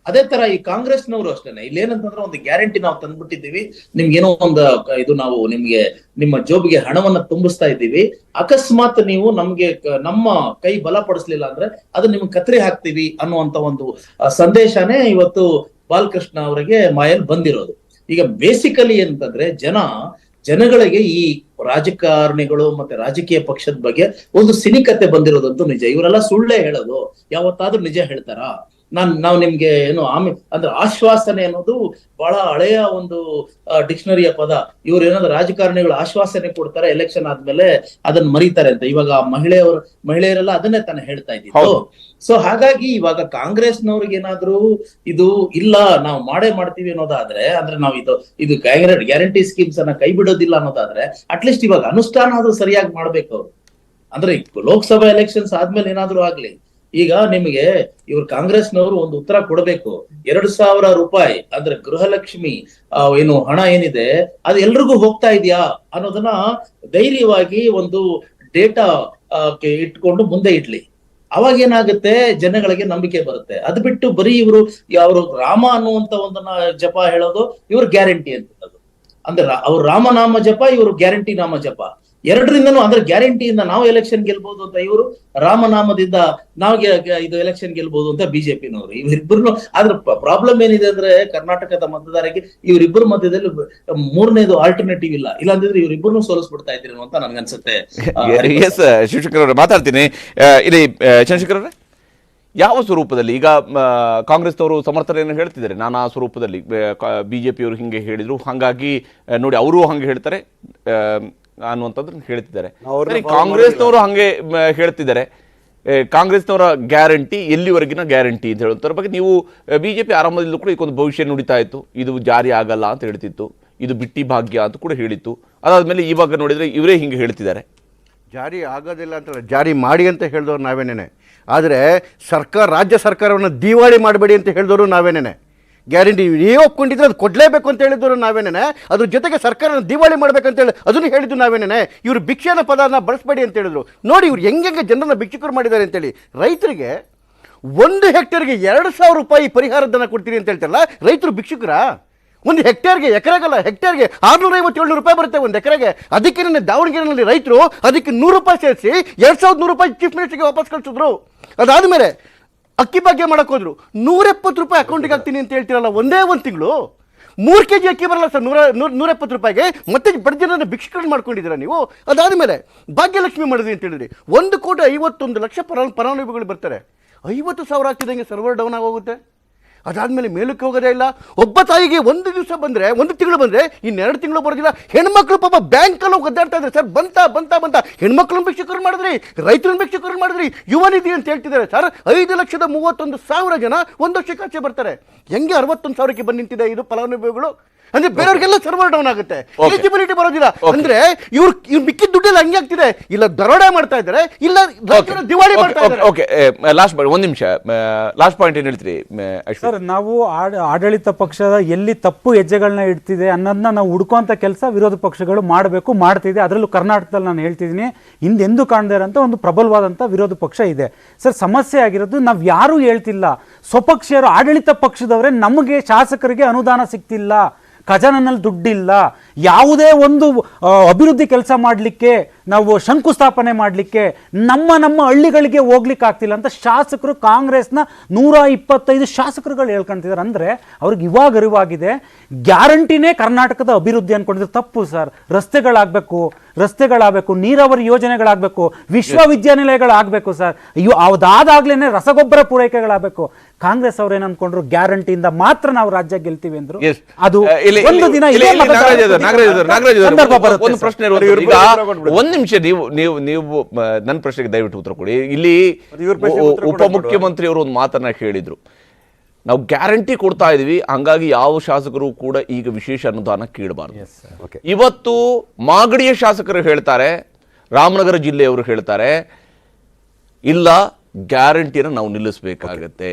ಅದೇ ತರ ಈ ಕಾಂಗ್ರೆಸ್ನವರು ಅಷ್ಟೇನೆ. ಇಲ್ಲಿ ಏನಂತಂದ್ರೆ ಒಂದು ಗ್ಯಾರಂಟಿ ನಾವು ತಂದ್ಬಿಟ್ಟಿದ್ದೀವಿ, ನಿಮ್ಗೇನೋ ಒಂದು ಇದು ನಾವು ನಿಮ್ಗೆ ನಿಮ್ಮ ಜೋಬಿಗೆ ಹಣವನ್ನ ತುಂಬಿಸ್ತಾ ಇದ್ದೀವಿ, ಅಕಸ್ಮಾತ್ ನೀವು ನಮ್ಗೆ ನಮ್ಮ ಕೈ ಬಲಪಡಿಸ್ಲಿಲ್ಲ ಅಂದ್ರೆ ಅದು ನಿಮ್ಗೆ ಕತ್ರಿ ಹಾಕ್ತೀವಿ ಅನ್ನುವಂತ ಒಂದು ಸಂದೇಶನೇ ಇವತ್ತು ಬಾಲಕೃಷ್ಣ ಅವರಿಗೆ ಮಾಯಲ್ಲಿ ಬಂದಿರೋದು. ಈಗ ಬೇಸಿಕಲಿ ಅಂತಂದ್ರೆ ಜನಗಳಿಗೆ ಈ ರಾಜಕಾರಣಿಗಳು ಮತ್ತೆ ರಾಜಕೀಯ ಪಕ್ಷದ ಬಗ್ಗೆ ಒಂದು ಸಿನಿಕತೆ ಬಂದಿರೋದಂತೂ ನಿಜ. ಇವರೆಲ್ಲ ಸುಳ್ಳೇ ಹೇಳೋದು, ಯಾವತ್ತಾದ್ರೂ ನಿಜ ಹೇಳ್ತಾರಾ? ನಾವು ನಿಮ್ಗೆ ಏನು ಅಂದ್ರೆ ಆಶ್ವಾಸನೆ ಅನ್ನೋದು ಬಹಳ ಹಳೆಯ ಒಂದು ಡಿಕ್ಷನರಿಯ ಪದ. ಇವ್ರು ಏನಾದ್ರು ರಾಜಕಾರಣಿಗಳು ಆಶ್ವಾಸನೆ ಕೊಡ್ತಾರೆ, ಎಲೆಕ್ಷನ್ ಆದ್ಮೇಲೆ ಅದನ್ನ ಮರೀತಾರೆ ಅಂತ. ಇವಾಗ ಮಹಿಳೆಯರೆಲ್ಲ ಅದನ್ನೇ ತಾನೇ ಹೇಳ್ತಾ ಇದ್ದಿದ್ದು. ಸೊ ಹಾಗಾಗಿ ಇವಾಗ ಕಾಂಗ್ರೆಸ್ನವ್ರಿಗೆ ಏನಾದ್ರು ಇದು ಇಲ್ಲ ನಾವು ಮಾಡ್ತೀವಿ ಅನ್ನೋದಾದ್ರೆ, ಅಂದ್ರೆ ನಾವು ಇದು ಗ್ಯಾರಂಟಿ ಸ್ಕೀಮ್ಸ್ ಅನ್ನ ಕೈ ಬಿಡೋದಿಲ್ಲ ಅನ್ನೋದಾದ್ರೆ ಅಟ್ಲೀಸ್ಟ್ ಇವಾಗ ಅನುಷ್ಠಾನ ಆದ್ರೂ ಸರಿಯಾಗಿ ಮಾಡ್ಬೇಕು ಅವ್ರು. ಅಂದ್ರೆ ಲೋಕಸಭಾ ಎಲೆಕ್ಷನ್ಸ್ ಆದ್ಮೇಲೆ ಏನಾದ್ರು ಆಗ್ಲಿ. ಈಗ ನಿಮಗೆ ಇವ್ರು ಕಾಂಗ್ರೆಸ್ನವರು ಒಂದು ಉತ್ತರ ಕೊಡಬೇಕು. 2,000 ರೂಪಾಯಿ ಅಂದ್ರೆ ಗೃಹಲಕ್ಷ್ಮಿ ಏನು ಹಣ ಏನಿದೆ ಅದು ಎಲ್ರಿಗೂ ಹೋಗ್ತಾ ಇದೆಯಾ ಅನ್ನೋದನ್ನ ಧೈರ್ಯವಾಗಿ ಒಂದು ಡೇಟಾ ಇಟ್ಕೊಂಡು ಮುಂದೆ ಇಡ್ಲಿ. ಅವಾಗ ಏನಾಗುತ್ತೆ, ಜನಗಳಿಗೆ ನಂಬಿಕೆ ಬರುತ್ತೆ. ಅದು ಬಿಟ್ಟು ಬರೀ ಅವರು ರಾಮ ಅನ್ನುವಂತ ಒಂದನ್ನ ಜಪ ಹೇಳೋದು, ಇವ್ರು ಗ್ಯಾರಂಟಿ ಅಂತ. ಅಂದ್ರೆ ಅವ್ರು ರಾಮನಾಮ ಜಪ, ಇವರು ಗ್ಯಾರಂಟಿ ನಾಮ ಜಪ. ಎರಡರಿಂದನೂ ಅಂದ್ರೆ ಗ್ಯಾರಂಟಿಯಿಂದ ನಾವು ಎಲೆಕ್ಷನ್ ಗೆಲ್ಬಹುದು ಅಂತ ಇವರು, ರಾಮನಾಮದಿಂದ ನಾವು ಇದು ಎಲೆಕ್ಷನ್ ಗೆಲ್ಬಹುದು ಅಂತ ಬಿಜೆಪಿನವರು. ಇವರಿಬ್ಬರು ಆದ್ರೆ ಪ್ರಾಬ್ಲಮ್ ಏನಿದೆ ಅಂದ್ರೆ, ಕರ್ನಾಟಕದ ಮತದಾರರಿಗೆ ಇವರಿಬ್ಬರ ಮಧ್ಯದಲ್ಲಿ ಮೂರನೇದು ಆಲ್ಟರ್ನೇಟಿವ್ ಇಲ್ಲ. ಇಲ್ಲಾಂದ್ರೆ ಇವರಿಬ್ಬರನ್ನು ಸೋಲಿಸ್ಬಿಡ್ತಾ ಇದ್ದೀರಿ ಅಂತ ನನ್ಗನ್ಸುತ್ತೆ. ಎಸ್ ಶಿವಶೇಖರ್ ಅವರೇ ಮಾತಾಡ್ತೀನಿ. ಇಲ್ಲಿ ಚಂದ್ರಶೇಖರ್ ಅವರೇ, ಯಾವ ಸ್ವರೂಪದಲ್ಲಿ ಈಗ ಕಾಂಗ್ರೆಸ್ನವರು ಸಮರ್ಥನೆಯನ್ನು ಹೇಳ್ತಿದ್ದಾರೆ, ನಾನಾ ಸ್ವರೂಪದಲ್ಲಿ ಬಿಜೆಪಿಯವರು ಹಿಂಗೆ ಹೇಳಿದ್ರು, ಹಾಗಾಗಿ ನೋಡಿ ಅವರು ಹಂಗೆ ಹೇಳ್ತಾರೆ ಅನ್ನುವಂಥದ್ದು ಹೇಳ್ತಿದ್ದಾರೆ. ಕಾಂಗ್ರೆಸ್ನವರು ಹಂಗೆ ಹೇಳ್ತಿದ್ದಾರೆ. ಕಾಂಗ್ರೆಸ್ನವರ ಗ್ಯಾರಂಟಿ ಎಲ್ಲಿವರೆಗಿನ ಗ್ಯಾರಂಟಿ ಅಂತ ಹೇಳುತ್ತರ ಬಗ್ಗೆ ನೀವು ಬಿಜೆಪಿ ಆರಂಭದಲ್ಲೂ ಕೂಡ ಇದಕ್ಕೊಂದು ಭವಿಷ್ಯ ನುಡಿತಾ ಇತ್ತು, ಇದು ಜಾರಿ ಆಗಲ್ಲ ಅಂತ ಹೇಳ್ತಿತ್ತು, ಇದು ಬಿಟ್ಟಿ ಭಾಗ್ಯ ಅಂತ ಕೂಡ ಹೇಳಿತ್ತು. ಅದಾದ್ಮೇಲೆ ಇವಾಗ ನೋಡಿದ್ರೆ ಇವರೇ ಹಿಂಗೆ ಹೇಳ್ತಿದ್ದಾರೆ. ಜಾರಿ ಆಗೋದಿಲ್ಲ ಅಂತ ಜಾರಿ ಮಾಡಿ ಅಂತ ಹೇಳಿದವ್ರು ನಾವೇನೇನೆ, ಆದರೆ ರಾಜ್ಯ ಸರ್ಕಾರವನ್ನು ದಿವಾಳಿ ಮಾಡಬೇಡಿ ಅಂತ ಹೇಳಿದವರು ನಾವೇನೇನೆ. ಗ್ಯಾರಂಟಿ ನೀವು ಒಪ್ಕೊಂಡಿದ್ರೆ ಅದು ಕೊಡಲೇಬೇಕು ಅಂತ ಹೇಳಿದ್ರು ನಾವೇನೇನೆ. ಅದ್ರ ಜೊತೆಗೆ ಸರ್ಕಾರನ ದಿವಾಳಿ ಮಾಡ್ಬೇಕಂತೇಳಿ ಅದನ್ನು ಹೇಳಿದ್ದು ನಾವೇನೇನೆ. ಇವರು ಭಿಕ್ಷೆನ ಪದನ ಬಳಸಬೇಡಿ ಅಂತ ಹೇಳಿದ್ರು. ನೋಡಿ ಇವ್ರು ಹೆಂಗೆ ಜನರನ್ನ ಭಿಕ್ಷುಕರು ಮಾಡಿದ್ದಾರೆ ಅಂತೇಳಿ. ರೈತರಿಗೆ 1 ಹೆಕ್ಟೇರ್ಗೆ 2,000 ರೂಪಾಯಿ ಪರಿಹಾರಧನ ಕೊಡ್ತೀರಿ ಅಂತ ಹೇಳ್ತಾರಲ್ಲ, ರೈತರು ಭಿಕ್ಷುಕರ? 1 ಹೆಕ್ಟೇರ್ಗೆ, ಎಕರೆಗಲ್ಲ, ಹೆಕ್ಟೇರ್ಗೆ 650-700 ರೂಪಾಯಿ ಬರುತ್ತೆ 1 ಎಕರೆಗೆ. ಅದಕ್ಕೆ ದಾವಣಗೆರೆಯಲ್ಲಿ ರೈತರು ಅದಕ್ಕೆ 100 ರೂಪಾಯಿ ಸೇರಿಸಿ 2,100 ರೂಪಾಯಿ ಚೀಫ್ ಮಿನಿಸ್ಟರ್ಗೆ ವಾಪಸ್ ಕಳಿಸಿದ್ರು. ಅದಾದಮೇಲೆ ಅಕ್ಕಿ ಭಾಗ್ಯ ಮಾಡಕ್ ಹೋದ್ರು 170 ರೂಪಾಯಿ ಅಕೌಂಟಿಗೆ ಹಾಕ್ತೀನಿ ಅಂತ ಹೇಳ್ತಿರಲ್ಲ, ಒಂದೇ ಒಂದು ತಿಂಗಳು 3 kg ಅಕ್ಕಿ ಬರಲ್ಲ ಸರ್, 170 ರೂಪಾಯಿಗೆ. ಮತ್ತೆ ಬಡ ಜನರನ್ನ ಭಿಕ್ಷಕರನ್ನು ಮಾಡ್ಕೊಂಡಿದ್ದೀರಾ ನೀವು. ಅದಾದಮೇಲೆ ಭಾಗ್ಯಲಕ್ಷ್ಮಿ ಮಾಡಿದ್ವಿ ಅಂತ ಹೇಳಿದ್ರಿ, 1,51,00,000 ಫಲಾನುಭವಿಗಳು ಬರ್ತಾರೆ, 50,000 ಆಗ್ತಿದ್ದಂಗೆ ಸರ್ವರ್ ಡೌನ್ ಆಗೋಗುತ್ತೆ. ಅದಾದ್ಮೇಲೆ ಮೇಲಕ್ಕೆ ಹೋಗೋದೇ ಇಲ್ಲ. ಒಬ್ಬ ತಾಯಿಗೆ ಒಂದು ದಿವಸ ಬಂದ್ರೆ, ಒಂದು ತಿಂಗಳು ಬಂದ್ರೆ, 2 ತಿಂಗಳು ಬರೋದಿಲ್ಲ. ಹೆಣ್ಮಕ್ಳು ಪಾಪ ಬ್ಯಾಂಕಲ್ಲಿ ಒದ್ದಾಡ್ತಾ ಇದ್ದಾರೆ ಸರ್. ಬಂತ ಹೆಣ್ಮಕ್ಳನ್ನ ಭಿಕ್ಷಕರು ಮಾಡಿದ್ರಿ, ರೈತರನ್ನ ಭಿಕ್ಷಕರು ಮಾಡಿದ್ರಿ, ಯುವ ನಿಧಿ ಅಂತ ಹೇಳ್ತಿದ್ದಾರೆ ಸರ್. 5,31,000 ಜನ ಒಂದು ವರ್ಷಕ್ಕೆ ಆಚೆ ಬರ್ತಾರೆ. ಹೆಂಗೆ 61,000ಕ್ಕೆ ಬಂದು ನಿಂತಿದೆ ಇದು ಫಲಾನುಭವಿಗಳು? ಅಂದ್ರೆ ಬೇರೆಯವ್ರಿಗೆಲ್ಲ ಸರ್ವರ್ ಡೌನ್ ಆಗುತ್ತೆ, ಎಲಿಜಿಬಿಲಿಟಿ ಬರೋದಿಲ್ಲ. ಅಂದ್ರೆ ಇವ್ರು ಮಿಕ್ಕಿದ ದುಡ್ಡೆಲ್ಲ ಹಂಗೆ ಆಗ್ತಿದೆ. ಇಲ್ಲ ದರೋಡೆ ಮಾಡ್ತಾ ಇದ್ದಾರೆ, ಇಲ್ಲ ದಿವಾಳಿ ಮಾಡ್ತಾ ಇದ್ದಾರೆ. ಓಕೆ, ಲಾಸ್ಟ್ ಒಂದು ನಿಮಿಷ, ಲಾಸ್ಟ್ ಪಾಯಿಂಟ್ ಏನ್ ಹೇಳ್ತೀರಿ ಸರ್? ನಾವು ಆಡಳಿತ ಪಕ್ಷದ ಎಲ್ಲಿ ತಪ್ಪು ಹೆಜ್ಜೆಗಳನ್ನ ಇಡ್ತಿದೆ ಅನ್ನೋದನ್ನ ನಾವು ಹುಡ್ಕೋಂಥ ಕೆಲಸ ವಿರೋಧ ಪಕ್ಷಗಳು ಮಾಡಬೇಕು, ಮಾಡ್ತಿದೆ. ಅದರಲ್ಲೂ ಕರ್ನಾಟಕದಲ್ಲಿ ನಾನು ಹೇಳ್ತಿದ್ದೀನಿ, ಹಿಂದೆಂದೂ ಕಾಣದೇ ಇರೋಂಥ ಒಂದು ಪ್ರಬಲವಾದಂಥ ವಿರೋಧ ಪಕ್ಷ ಇದೆ ಸರ್. ಸಮಸ್ಯೆ ಆಗಿರೋದು ನಾವು ಯಾರೂ ಹೇಳ್ತಿಲ್ಲ, ಸ್ವಪಕ್ಷೀಯರು ಆಡಳಿತ ಪಕ್ಷದವರೇ ನಮಗೆ ಶಾಸಕರಿಗೆ ಅನುದಾನ ಸಿಗ್ತಿಲ್ಲ, ಖಜಾನಲ್ಲಿ ದುಡ್ಡಿಲ್ಲ, ಯಾವುದೇ ಒಂದು ಅಭಿವೃದ್ಧಿ ಕೆಲಸ ಮಾಡಲಿಕ್ಕೆ, ನಾವು ಶಂಕುಸ್ಥಾಪನೆ ಮಾಡಲಿಕ್ಕೆ, ನಮ್ಮ ಹಳ್ಳಿಗಳಿಗೆ ಹೋಗ್ಲಿಕ್ಕೆ ಆಗ್ತಿಲ್ಲ ಅಂತ ಶಾಸಕರು, ಕಾಂಗ್ರೆಸ್ನ 125 ಶಾಸಕರುಗಳು ಹೇಳ್ಕೊಂತಿದ್ದಾರೆ. ಅಂದರೆ ಅವ್ರಿಗೆ ಇವಾಗ ಅರಿವಾಗಿದೆ ಗ್ಯಾರಂಟಿನೇ ಕರ್ನಾಟಕದ ಅಭಿವೃದ್ಧಿ ಅನ್ಕೊಂಡಿದ್ರೆ ತಪ್ಪು ಸರ್. ರಸ್ತೆಗಳಾಗಬೇಕು, ನೀರಾವರಿ ಯೋಜನೆಗಳಾಗಬೇಕು, ವಿಶ್ವವಿದ್ಯಾನಿಲಯಗಳಾಗಬೇಕು ಸರ್. ಅದಾದಾಗ್ಲೇನೆ ರಸಗೊಬ್ಬರ ಪೂರೈಕೆಗಳಾಗಬೇಕು. ಕಾಂಗ್ರೆಸ್ ಅವ್ರು ಏನ್ ಅನ್ಕೊಂಡ್ರು, ಗ್ಯಾರಂಟಿಯಿಂದ ಮಾತ್ರ ನಾವು ರಾಜ್ಯ ಗೆಲ್ತೀವಿ ಅಂದ್ರು. ಅದು ಒಂದು ದಿನ ಒಂದು ಪ್ರಶ್ನೆ, ಒಂದು ನಿಮಿಷ, ನೀವು ನನ್ನ ಪ್ರಶ್ನೆಗೆ ದಯವಿಟ್ಟು ಉತ್ತರ ಕೊಡಿ. ಇಲ್ಲಿ ಉಪಮುಖ್ಯಮಂತ್ರಿ ಅವರು ಒಂದು ಮಾತನ್ನ ಹೇಳಿದ್ರು, ನಾವು ಗ್ಯಾರಂಟಿ ಕೊಡ್ತಾ ಇದೀವಿ, ಹಂಗಾಗಿ ಯಾವ ಶಾಸಕರು ಕೂಡ ಈಗ ವಿಶೇಷ ಅನುದಾನ ಕೇಳಬಾರ್ದು. ಇವತ್ತು ಮಾಗಡಿಯ ಶಾಸಕರು ಹೇಳ್ತಾರೆ, ರಾಮನಗರ ಜಿಲ್ಲೆಯವರು ಹೇಳ್ತಾರೆ, ಇಲ್ಲ ಗ್ಯಾರಂಟಿನ ನಾವು ನಿಲ್ಲಿಸಬೇಕಾಗತ್ತೆ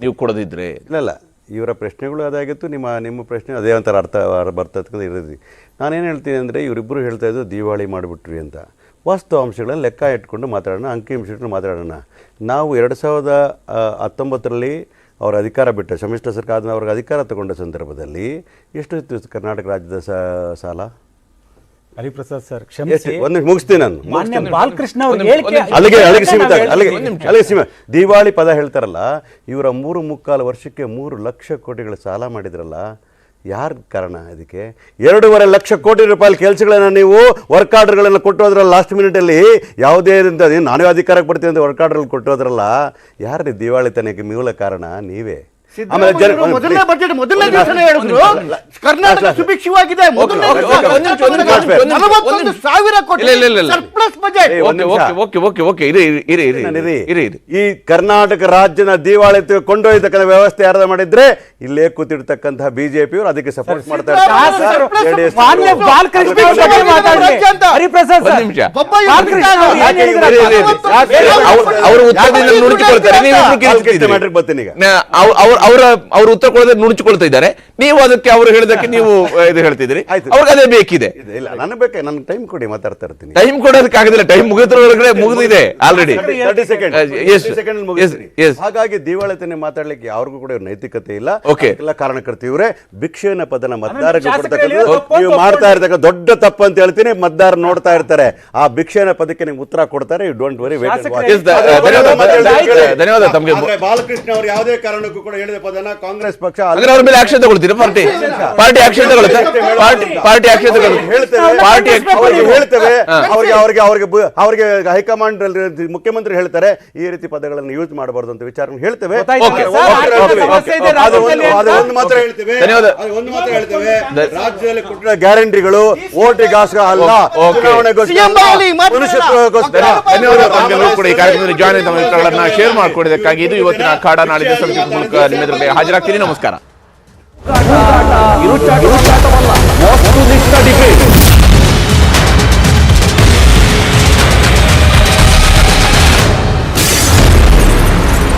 ನೀವು ಕೊಡದಿದ್ರೆ. ಇಲ್ಲ, ಇವರ ಪ್ರಶ್ನೆಗಳು ಅದಾಗಿತ್ತು, ನಿಮ್ಮ ಪ್ರಶ್ನೆ ಅದೇ ಒಂಥರ ಅರ್ಥ ಬರ್ತಕ್ಕಂಥ ಇರೋದು. ನಾನೇನು ಹೇಳ್ತೀನಿ ಅಂದರೆ, ಇವರಿಬ್ಬರು ಹೇಳ್ತಾ ಇದ್ದು ದಿವಾಳಿ ಮಾಡಿಬಿಟ್ರಿ ಅಂತ. ವಾಸ್ತವಾಂಶಗಳನ್ನು ಲೆಕ್ಕ ಇಟ್ಕೊಂಡು ಮಾತಾಡೋಣ, ಅಂಕಿಅಂಶ ಇಟ್ಕೊಂಡು ಮಾತಾಡೋಣ. ನಾವು 2019ರಲ್ಲಿ ಅವರ ಅಧಿಕಾರ ಬಿಟ್ಟ, ಸಮ್ಮಿಶ್ರ ಸರ್ಕಾರ ಅವ್ರಿಗೆ ಅಧಿಕಾರ ತಗೊಂಡ ಸಂದರ್ಭದಲ್ಲಿ ಎಷ್ಟು ಇತ್ತು ಕರ್ನಾಟಕ ರಾಜ್ಯದ ಸಾಲ? ಹರಿಪ್ರಸಾದ್ ಸರ್ ಕ್ಷಮಿಸಿ, ಒಂದು ಮುಗಿಸ್ತೀನಿ ನಾನು. ಬಾಲಕೃಷ್ಣ ಅಲ್ಲಿಗೆ ಸೀಮೆ. ದಿವಾಳಿ ಪದ ಹೇಳ್ತಾರಲ್ಲ, ಇವರ 3.25 ವರ್ಷಕ್ಕೆ 3 ಲಕ್ಷ ಕೋಟಿಗಳ ಸಾಲ ಮಾಡಿದ್ರಲ್ಲ, ಯಾರ ಕಾರಣ ಇದಕ್ಕೆ? 2.5 ಲಕ್ಷ ಕೋಟಿ ರೂಪಾಯಿ ಕೆಲಸಗಳನ್ನ ನೀವು ವರ್ಕ್ ಆರ್ಡರ್ಗಳನ್ನು ಕೊಟ್ಟೋದ್ರಲ್ಲ ಲಾಸ್ಟ್ ಮಿನಿಟಲ್ಲಿ. ಯಾವುದೇ ನಾನೇ ಅಧಿಕಾರಕ್ಕೆ ಬರ್ತೀನಿ ಅಂತ ವರ್ಕ್ ಆರ್ಡರ್ ಕೊಟ್ಟೋದ್ರಲ್ಲ, ಯಾರು ದಿವಾಳಿತನಕ್ಕೆ ಮೂಲ ಕಾರಣ? ನೀವೇ. ಮೊದಲನೇ ಬಜೆಟ್ ಮೊದಲನೇ ದಿವಸನೇ ಹೇಳಿದ್ರು ಕರ್ನಾಟಕ ಸುಭಿಕ್ಷವಾಗಿದೆ, 41,000 ಕೋಟಿ ಸರ್ಪ್ಲಸ್ ಬಜೆಟ್. ಈ ಕರ್ನಾಟಕ ರಾಜ್ಯನ ದಿವಾಳಿ ಕೊಂಡೊಯ್ಯತಕ್ಕಂಥ ವ್ಯವಸ್ಥೆ ಯಾರು ಮಾಡಿದ್ರೆ ಇಲ್ಲೇ ಕೂತಿರ್ತಕ್ಕಂತಹ ಬಿಜೆಪಿಯವರು ಅದಕ್ಕೆ ಸಪೋರ್ಟ್ ಮಾಡ್ತಾ ಇದ್ದಾರೆ. ಅವರು ಉತ್ತರ ಕೊಡೋದೇ ನುಣುಚಿಕೊಳ್ತಾ ಇದ್ದಾರೆ. ನೀವು ಅದಕ್ಕೆ ಅವರು ಹೇಳಿದಕ್ಕೆ ನೀವು ಇದು ಹೇಳ್ತಿದ್ದೀರಿ, ಅವ್ರಿಗೆ ಅದೇ ಬೇಕಿದೆ. ಇಲ್ಲ, ನನಗೆ ಬೇಕು, ನನಗೆ ಟೈಮ್ ಕೊಡಿ, ಮಾತಾಡ್ತಾ ಇರ್ತೀನಿ. ಟೈಮ್ ಕೊಡೋದಕ್ಕೆ ಆಗೋದಿಲ್ಲ, ಟೈಮ್ ಮುಗಿದ್ರೊಳಗಡೆ ಮುಗಿದಿದೆ ಆಲ್ರೆಡಿ. 30 ಸೆಕೆಂಡ್. ಹಾಗಾಗಿ ದಿವಾಳಿತನೆ ಮಾತಾಡ್ಲಿಕ್ಕೆ ಯಾರಿಗೂ ಕೂಡ ನೈತಿಕತೆ ಇಲ್ಲ. ಎಲ್ಲ ಕಾರಣಕರ್ತ ಇವರೇ. ಭಿಕ್ಷೆನ ಪದನ ಮತದಾರರಿಗೆ ಕೊಡ್ತಕ್ಕಂಥದ್ದು ನೀವು ಮಾಡ್ತಾ ಇರ್ತಕ್ಕಂಥ ದೊಡ್ಡ ತಪ್ಪು ಅಂತ ಹೇಳ್ತೀನಿ. ಮತದಾರರು ನೋಡ್ತಾ ಇರ್ತಾರೆ, ಆ ಭಿಕ್ಷೆನ ಪದಕ್ಕೆ ನೀವು ಉತ್ತರ ಕೊಡ್ತಾರೆ. You don't worry. ಧನ್ಯವಾದ ತಮಗೆ. ಬಾಲಕೃಷ್ಣ ಅವರು ಯಾವುದೇ ಕಾರಣಕ್ಕೂ ಕೂಡ ಹೇಳಿದ ಪದನ ಕಾಂಗ್ರೆಸ್ ಪಕ್ಷ ಅವ್ರ ಮೇಲೆ ಆಕ್ಷನ್ ತಗೊಳ್ತೀರಾ? ಪಾರ್ಟಿ ಆಕ್ಷನ್ ತಗೊಳುತ್ತೆ, ಪಾರ್ಟಿ ಆಕ್ಷನ್ ಹೇಳ್ತೇವೆ. ಅವ್ರಿಗೆ ಹೈಕಮಾಂಡ್ ಮುಖ್ಯಮಂತ್ರಿ ಹೇಳ್ತಾರೆ ಈ ರೀತಿ ಪದಗಳನ್ನು ಯೂಸ್ ಮಾಡಬಾರ್ದು ಅಂತ ವಿಚಾರ ಹೇಳ್ತೇವೆ. ಒಂದು ಮಾತ್ರ ಹೇಳ್ತೇವೆ, ರಾಜ್ಯದಲ್ಲಿ ಕೊಟ್ಟಿರೋ ಗ್ಯಾರಂಟಿಗಳು ಓಟಿಗೋಸ್ಕರ ಅಲ್ಲ, ಮನುಷ್ಯತ್ವಗೋಸ್ಕರ. ಈ ಕಾರ್ಯಕ್ರಮದಲ್ಲಿ ಜಾಯ್ನ್ ಆಗಿ ಶೇರ್ ಮಾಡಿಕೊಡೋದಕ್ಕಾಗಿ ಇದು ಇವತ್ತಿನ ಅಖಾಡ. ನಾಳಿನ ಸಮಿತಿ ಮೂಲಕ ನಿಮ್ಮ ಎದುರಿಗೆ ಹಾಜರಾಗ್ತೀನಿ. ನಮಸ್ಕಾರ.